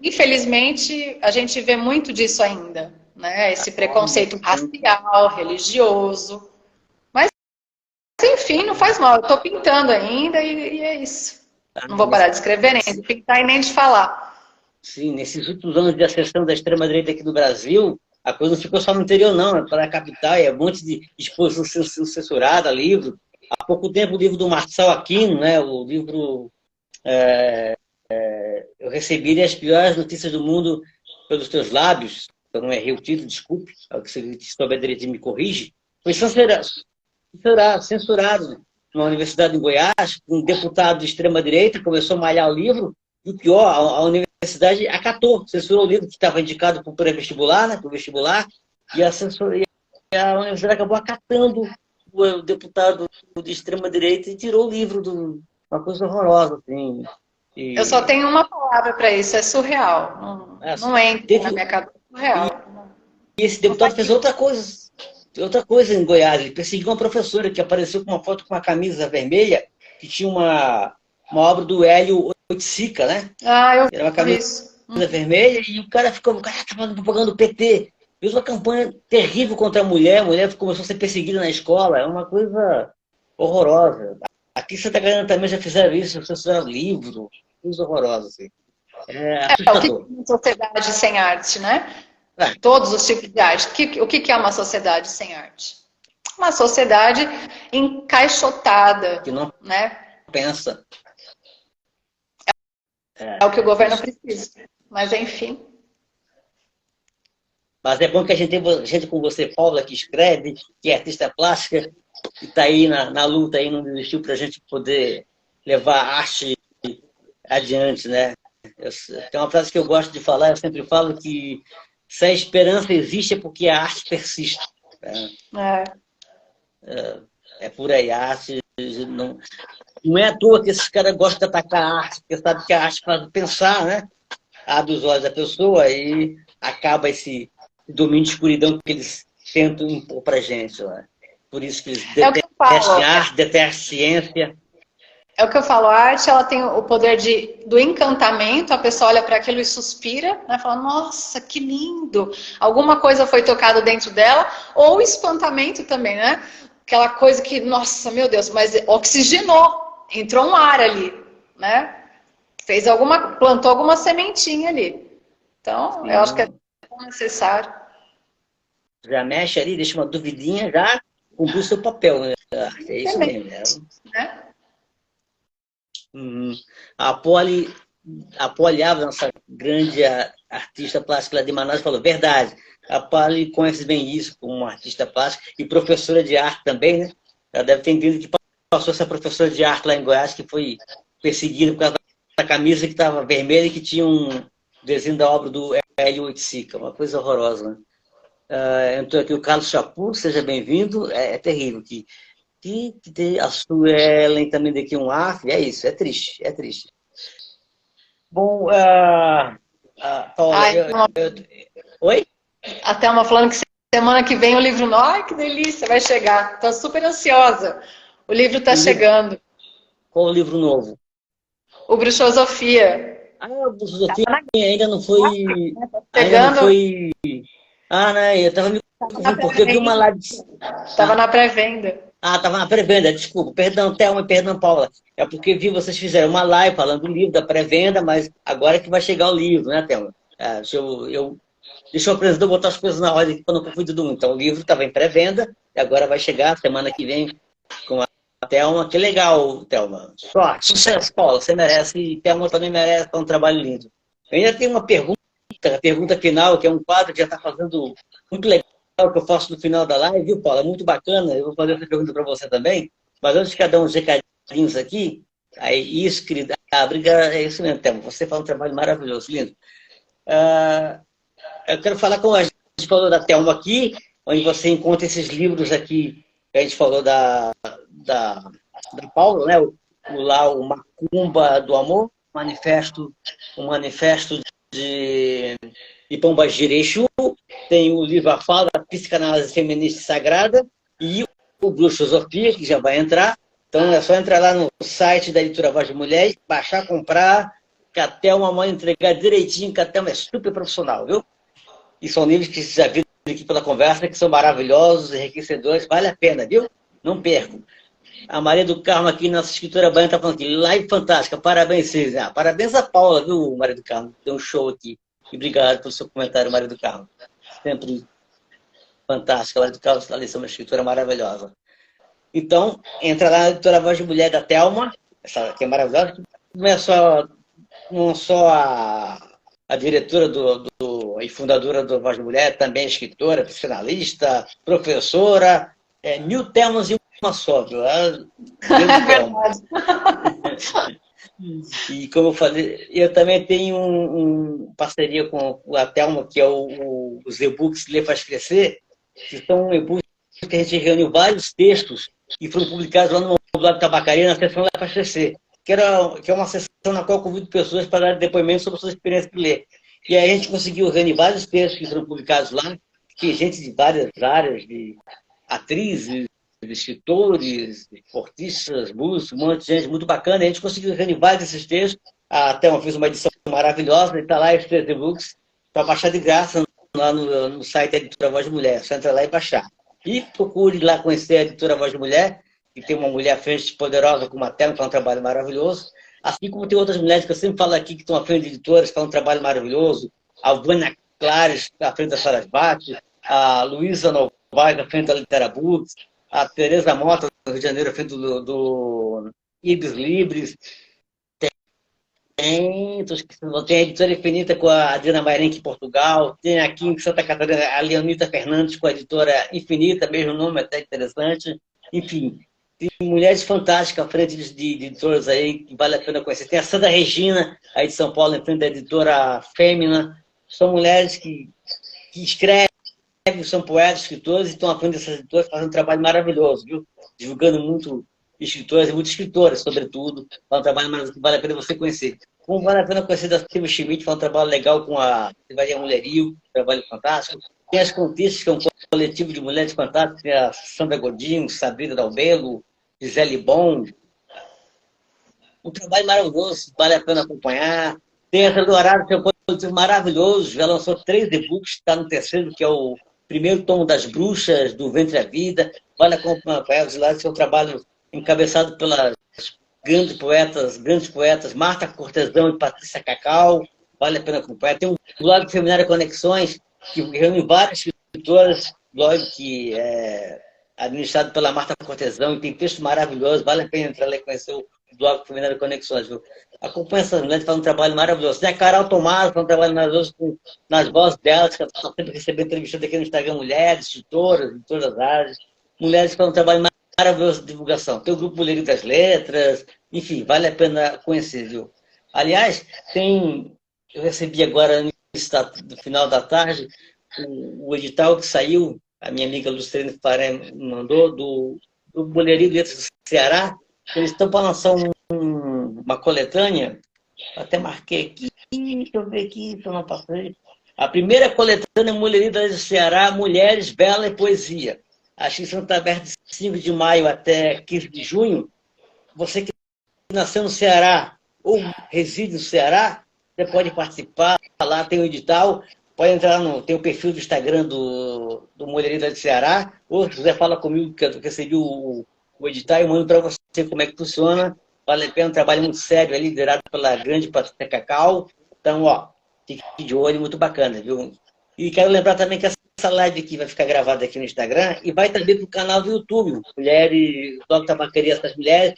infelizmente, a gente vê muito disso ainda, né? Esse preconceito racial, religioso. Mas, enfim, não faz mal. Eu estou pintando ainda e é isso. Não vou parar de escrever, nem de pintar e nem de falar. Sim, nesses últimos anos de ascensão da extrema-direita aqui do Brasil, a coisa não ficou só no interior, não. É para a capital, é um monte de exposição censurada, livro. Há pouco tempo, o livro do Marçal Aquino, né? O livro... Eu recebi as piores notícias do mundo pelos teus lábios. Eu não errei o título, desculpe. Se souber direito, me corrige. Foi censurado numa universidade em Goiás. Um deputado de extrema-direita começou a malhar o livro. E o pior, a universidade acatou, censurou o livro que estava indicado para o pré-vestibular, né, para o vestibular. E a universidade acabou acatando o deputado de extrema-direita e tirou o livro. Uma coisa horrorosa, assim. Eu só tenho uma palavra para isso, é surreal. Não entra na minha cabeça, surreal. E esse deputado fez outra coisa em Goiás. Ele perseguiu uma professora que apareceu com uma foto com uma camisa vermelha que tinha uma obra do Hélio Oiticica, né? Eu Era uma camisa vermelha e o cara estava propagando o PT. Fez uma campanha terrível contra a mulher começou a ser perseguida na escola. É uma coisa horrorosa. Aqui em Santa Catarina também já fizeram isso, censuraram livro, coisa horrorosa, assim. É assustador. O que é uma sociedade sem arte, né? Todos os tipos de arte. O que é uma sociedade sem arte? Uma sociedade encaixotada, que não né? pensa. É o que o governo precisa. Mas, enfim. Mas é bom que a gente tem gente como você, Paula, que escreve, que é artista plástica, que está aí na luta, aí não desistiu para a gente poder levar a arte adiante, né? Tem uma frase que eu gosto de falar, eu sempre falo que se a esperança existe é porque a arte persiste. É por aí, a arte não é à toa que esses caras gostam de atacar a arte, porque sabe que a arte faz pensar, né? Abre os olhos da pessoa e acaba esse domínio de escuridão que eles tentam impor pra gente. Né? Por isso que eles detestam a arte, detestam a ciência. É o que eu falo, a arte ela tem o poder do encantamento, a pessoa olha para aquilo e suspira, né, fala, nossa, que lindo, alguma coisa foi tocada dentro dela, ou o espantamento também, né, aquela coisa que, nossa, meu Deus, mas oxigenou, entrou um ar ali, né, plantou alguma sementinha ali. Então, eu acho que é necessário. Já mexe ali, deixa uma duvidinha, já cumpriu o seu papel, né? É isso mesmo. Né? A Poli Ávila, nossa grande artista plástica lá de Manaus, falou, verdade, a Poli conhece bem isso como uma artista plástica e professora de arte também, né? Ela deve ter entendido que passou essa professora de arte lá em Goiás, que foi perseguida por causa da camisa que estava vermelha e que tinha um desenho da obra do Hélio Oiticica, uma coisa horrorosa, né? Entrou aqui o Carlos Chapu, seja bem-vindo, é terrível que a Suelen também daqui um af, é isso, é triste, é triste. Bom, Paula, Ai, oi? a Thelma falando que semana que vem o livro novo. Ai, que delícia, vai chegar. Tô super ansiosa. O livro tá O livro, chegando. qual o livro novo? O Bruxosofia. O Filosofia ainda não foi. Ainda não Chegando, foi. Né? Eu tava me confundindo, porque eu vi uma live. tava na pré-venda. Tava na pré-venda, desculpa. Perdão, Thelma, e perdão, Paula. É porque vi vocês fizeram uma live falando do livro, da pré-venda, mas agora é que vai chegar o livro, né, Thelma? Deixa o apresentador botar as coisas na ordem para não confundir todo mundo. Então, o livro estava em pré-venda e agora vai chegar semana que vem com a Thelma. Que legal, Thelma. Sorte, sucesso, Paula. Você merece e Thelma também merece. É um trabalho lindo. Eu ainda tenho uma pergunta, a pergunta final, que é um quadro que já está fazendo muito legal, que eu faço no final da live, viu, Paula? Muito bacana. Eu vou fazer essa pergunta para você também. Mas antes de cada uns recadinhos aqui, aí, isso, querida. Obrigado, é isso mesmo, Thelma. Você faz um trabalho maravilhoso, lindo. Eu quero falar com a gente falou da Thelma aqui, onde você encontra esses livros aqui, que a gente falou da Paula, né? O Macumba do Amor, um manifesto de Pombagira Exu, tem o livro A Fala, a Psicanálise Feminista e Sagrada, e o Bruxosofia, que já vai entrar. Então é só entrar lá no site da editora Voz de Mulher, baixar, comprar, que a Thelma vai entregar direitinho, que a Thelma é super profissional, viu? E são livros que vocês já viram aqui pela conversa, que são maravilhosos, enriquecedores, vale a pena, viu? Não percam. A Maria do Carmo aqui, nossa escritora baiana, está falando aqui, live fantástica, parabéns, vocês. Parabéns a Paula, viu, Maria do Carmo? Deu um show aqui. E obrigado pelo seu comentário, Maria do Carmo. Sempre fantástica. A Maria do Carmo está ali, uma escritora maravilhosa. Então, entra lá na editora Voz de Mulher da Thelma, essa que é maravilhosa, não é só a diretora e fundadora do Voz de Mulher, também escritora, psicanalista, professora, mil Thelmas e uma só, viu? E como eu falei, eu também tenho parceria com a Thelma, que é os e-books Ler Faz Crescer, que são e-books que a gente reuniu vários textos que foram publicados lá no blog Tabacaria, na seção Ler Faz Crescer, que é uma sessão na qual eu convido pessoas para dar depoimentos sobre a sua experiência de ler. E aí a gente conseguiu reunir vários textos que foram publicados lá, que gente de várias áreas, de atrizes, de escritores, de esportistas, músicos, um monte de gente muito bacana. E a gente conseguiu reunir vários desses textos. A Thelma fez uma edição maravilhosa, e está lá os três e-books para baixar de graça lá no site da Editora Voz de Mulher. Só entra lá e baixar. E procure lá conhecer a Editora Voz de Mulher, que tem uma mulher à frente poderosa como a Thelma, que faz um trabalho maravilhoso. Assim como tem outras mulheres que eu sempre falo aqui, que estão à frente de editoras, que fazem um trabalho maravilhoso. A Vânia Clares, à frente da Sarasvati, a Luísa Novaes, à frente da Litera Books, a Tereza Mota, do Rio de Janeiro, à frente do Ibis Libris. Tem a Editora Infinita com a Adriana Mairenque em Portugal, tem aqui em Santa Catarina a Leonita Fernandes com a Editora Infinita, mesmo nome, até interessante. Enfim, tem mulheres fantásticas à frente de editoras aí, que vale a pena conhecer. Tem a Sandra Regina, aí de São Paulo, em frente da Editora Fêmina. São mulheres que escrevem, são poetas, escritores, e estão à frente dessas editoras fazendo um trabalho maravilhoso, viu? Divulgando muito escritores e muitas escritoras, sobretudo. É um trabalho maravilhoso que vale a pena você conhecer. Como vale a pena conhecer da Silvia Schmidt, faz um trabalho legal com a Livraria Mulherio, um trabalho fantástico. Tem as Contistas, que é um coletivo de mulheres fantásticas, tem a Sandra Godinho, Sabrina Dalbelo, Gisele Bon. Um trabalho maravilhoso, vale a pena acompanhar. Tem a Dourado, que é um coletivo maravilhoso, já lançou 3 e-books, está no terceiro, que é o primeiro tomo das Bruxas, do Ventre à Vida. Vale a pena acompanhar os lados, que é um trabalho encabeçado pelas grandes poetas, Marta Cortesão e Patrícia Cacau, vale a pena acompanhar. Tem um blog Seminário Conexões, que reúne várias escritoras, blog que é administrado pela Marta Cortesão, e tem textos maravilhosos, vale a pena entrar lá e conhecer o blog Seminário Conexões. Viu? Acompanha essas mulheres, fazem um trabalho maravilhoso. Tem a Carol Tomás, faz um trabalho maravilhoso nas vozes delas, que estão sempre recebendo entrevistas aqui no Instagram, mulheres, escritoras, de todas as áreas, mulheres que fazem um trabalho maravilhosa de divulgação. Tem o Grupo Mulherio das Letras, enfim, vale a pena conhecer, viu? Aliás, eu recebi agora, no final da tarde, o edital que saiu, a minha amiga Luciane Faré me mandou, do Mulherio de Letras do Ceará. Eles estão para lançar uma coletânea, até marquei aqui, deixa eu ver aqui, se eu não passei. A primeira coletânea Mulherida do Ceará, Mulheres, Bela e Poesia. A inscrição está aberta de 5 de maio até 15 de junho. Você que nasceu no Ceará ou reside no Ceará, você pode participar, lá tem o edital, pode entrar tem o perfil do Instagram do Mulherida do Ceará, ou se quiser fala comigo que eu recebi o edital e mando para você como é que funciona. Vale a pena, um trabalho muito sério, liderado pela grande Patrícia Cacau. Então, ó, fique de olho, muito bacana, viu? E quero lembrar também que essa live aqui vai ficar gravada aqui no Instagram e vai também para o canal do YouTube, Mulheres, Toque Tabacaria Essas Mulheres,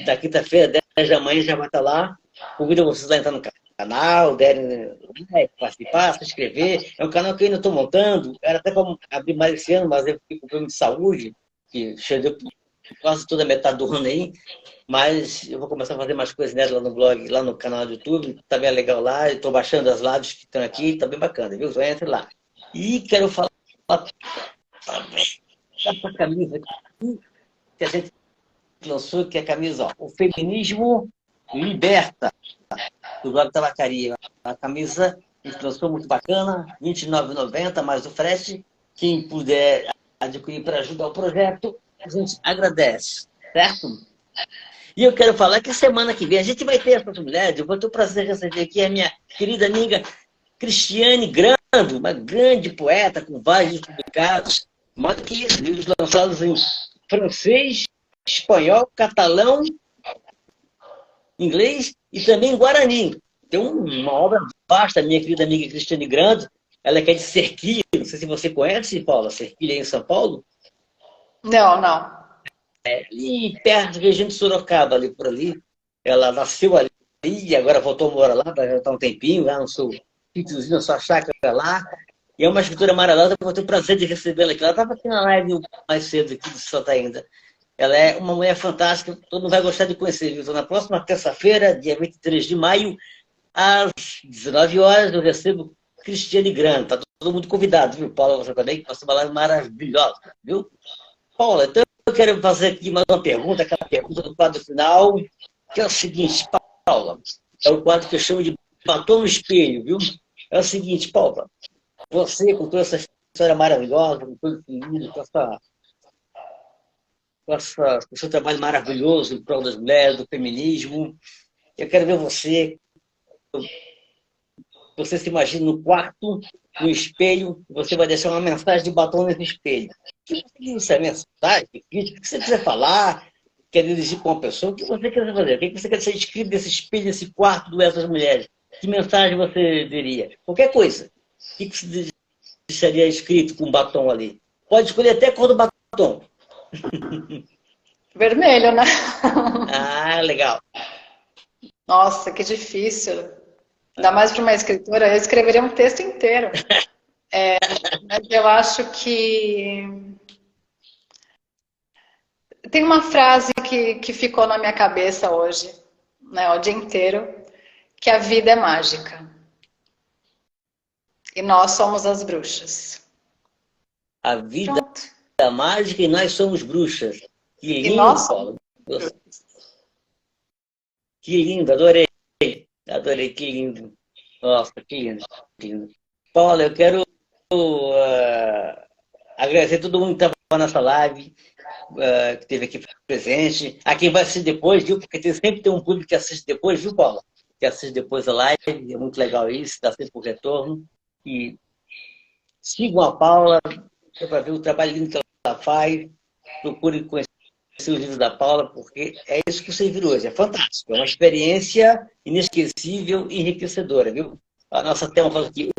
da quinta-feira, 10 da manhã, já vai estar lá. Convido vocês a entrar no canal, derem participar, se inscrever. É um canal que eu ainda estou montando, era até para abrir mais esse ano, mas eu fiquei com problema de saúde, que chegou quase toda a metade do ano aí, mas eu vou começar a fazer mais coisas nela lá no blog, lá no canal do YouTube, tá bem legal lá, estou baixando as lives que estão aqui, tá bem bacana, viu? Então entre lá. E quero falar também dessa camisa aqui, que a gente lançou, que é a camisa, ó, O Feminismo Liberta, do blog Tabacaria. A camisa que a gente lançou, muito bacana, R$ 29,90 mais o frete. Quem puder adquirir para ajudar o projeto, a gente agradece, certo? E eu quero falar que semana que vem a gente vai ter essas mulheres. Eu vou ter o prazer de receber aqui a minha querida amiga Cristiane Grando, uma grande poeta com vários livros publicados. Mais que isso, livros lançados em francês, espanhol, catalão, inglês e também guarani. Tem uma obra vasta, minha querida amiga Cristiane Grando. Ela é de Serquilha, não sei se você conhece, Paula, Serquilha em São Paulo. Não, não. Ali perto da região de Sorocaba, ali por ali. Ela nasceu ali e agora voltou a morar lá, já está um tempinho, lá no seu sítiozinho, na sua chácara lá. E é uma escritora maravilhosa, eu vou ter o prazer de recebê-la aqui. Ela estava aqui na live mais cedo aqui de Santa ainda. Ela é uma mulher fantástica, todo mundo vai gostar de conhecer, viu? Então, na próxima terça-feira, dia 23 de maio, às 19 horas, eu recebo Cristiane Grande. Está todo mundo convidado, viu, Paula? Você também, que vai ser uma live maravilhosa, viu? Paula, então eu quero fazer aqui mais uma pergunta, aquela pergunta do quadro final, que é o seguinte, Paula, é o quadro que eu chamo de batom no espelho, viu? É o seguinte, Paula, você com toda essa história maravilhosa, com todo esse livro, com o seu trabalho maravilhoso em prol das mulheres, do feminismo, eu quero ver você se imagina no quarto, no espelho, você vai deixar uma mensagem de batom nesse espelho. O que é mensagem, crítica, o que você quiser falar, quer dirigir para uma pessoa, o que você quer fazer? O que você quer ser escrito nesse espelho, nesse quarto dessas mulheres? Que mensagem você diria? Qualquer coisa. O que você deixaria escrito com batom ali? Pode escolher até a cor do batom. Vermelho, né? Ah, legal. Nossa, que difícil. Ainda mais para uma escritora, eu escreveria um texto inteiro. Mas eu acho que tem uma frase que ficou na minha cabeça hoje, né, o dia inteiro, que a vida é mágica. E nós somos as bruxas. A vida Pronto. é mágica e nós somos bruxas. Que E lindo, nós Paulo. somos. Que lindo, adorei. Adorei, que lindo. Nossa, que lindo. Que lindo. Paulo, eu quero agradecer a todo mundo que estava nessa live, que esteve aqui presente. A quem vai assistir depois, viu? Porque sempre tem um público que assiste depois, viu, Paulo? Que assiste depois a live. É muito legal isso, dá sempre o retorno. E sigam a Paula para ver o trabalho lindo que ela faz. Procurem conhecer os livros da Paula, porque é isso que você viu hoje. É fantástico. É uma experiência inesquecível e enriquecedora, viu? A nossa Thelma fala aqui,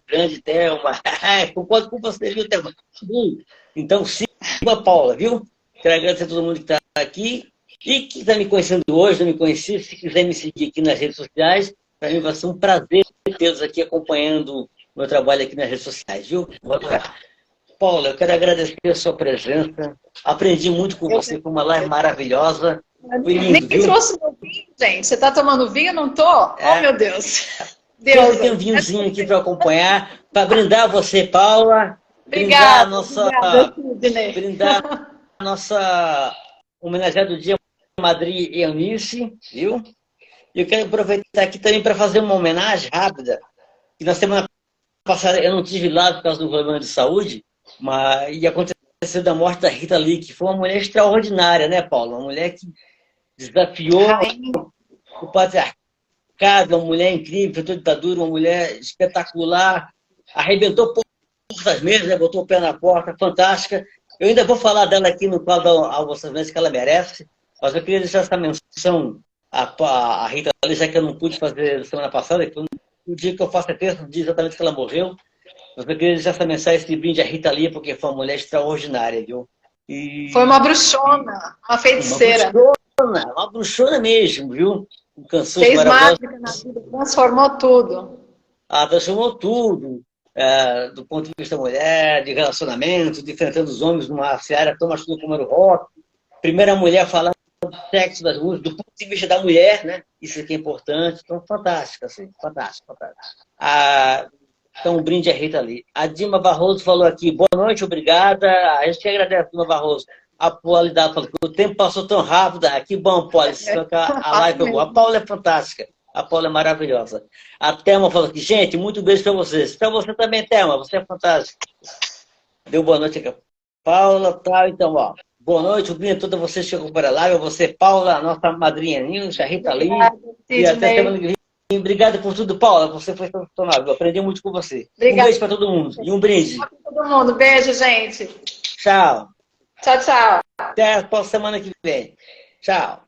grande Thelma. Concordo com você, viu, Thelma? Então, siga a Paula, viu? Quero agradecer a todo mundo que está aqui. E que está me conhecendo hoje, não me conhecia, se quiser me seguir aqui nas redes sociais, para mim vai ser um prazer tê-los aqui acompanhando o meu trabalho aqui nas redes sociais, viu? Vou adorar. Paula, eu quero agradecer a sua presença. Aprendi muito com você, foi uma live maravilhosa. Foi lindo, Nem viu? trouxe meu vinho, gente. Você está tomando vinho? Eu não tô? Oh, meu Deus. Sempre tem um vinhozinho aqui para acompanhar, para brindar você, Paula. Obrigada, brindar a nossa homenageada do dia, Madri Eunice, viu? E eu quero aproveitar aqui também para fazer uma homenagem rápida, que na semana passada eu não tive lá por causa do problema de saúde, mas e aconteceu da morte da Rita Lee, que foi uma mulher extraordinária, né, Paula? Uma mulher que desafiou Rainha. o patriarcado, uma mulher incrível, fez ditadura, uma mulher espetacular, arrebentou portas mesmo, né? Botou o pé na porta, fantástica. Eu ainda vou falar dela aqui no quadro ao Vossas Vezes que ela merece, mas eu queria deixar essa menção à Rita Lee, já que eu não pude fazer semana passada, que foi o dia que eu faço é terça, no dia exatamente que ela morreu. Mas eu queria deixar essa mensagem, esse brinde à Rita Lee, porque foi uma mulher extraordinária, viu? Foi E uma bruxona, uma feiticeira. uma bruxona mesmo, viu? Com canções Fez maravilhosas. mágica na vida, transformou tudo. Ela transformou tudo, do ponto de vista da mulher, de relacionamento, de enfrentando os homens numa seara tão masculina como era o rock. Primeira mulher falando do sexo das músicas, do ponto de vista da mulher, né? Isso aqui é importante. Então, fantástico, assim, fantástico, fantástico. Então, um brinde à Rita Lee. A Dima Barroso falou aqui, boa noite, obrigada. A gente agradece, Dima Barroso. A Poli falou que o tempo passou tão rápido. Que bom, Poli, a live foi boa. A Paula é fantástica. A Paula é maravilhosa. A Thelma falou aqui, gente, muito beijo para vocês. Para você também, Thelma, você é fantástica. Deu boa noite aqui a Paula, tal. Então, ó, boa noite, o brinde a todos vocês que chegam para a live. Você, Paula, a nossa madrinha Nilce, a Rita Lee. E até semana que vem. Obrigado por tudo, Paula. Você foi sensacional. Eu aprendi muito com você. Obrigada. Um beijo para todo mundo. E um brinde. Para todo mundo. Beijo, gente. Tchau. Tchau, tchau. Até a próxima semana que vem. Tchau.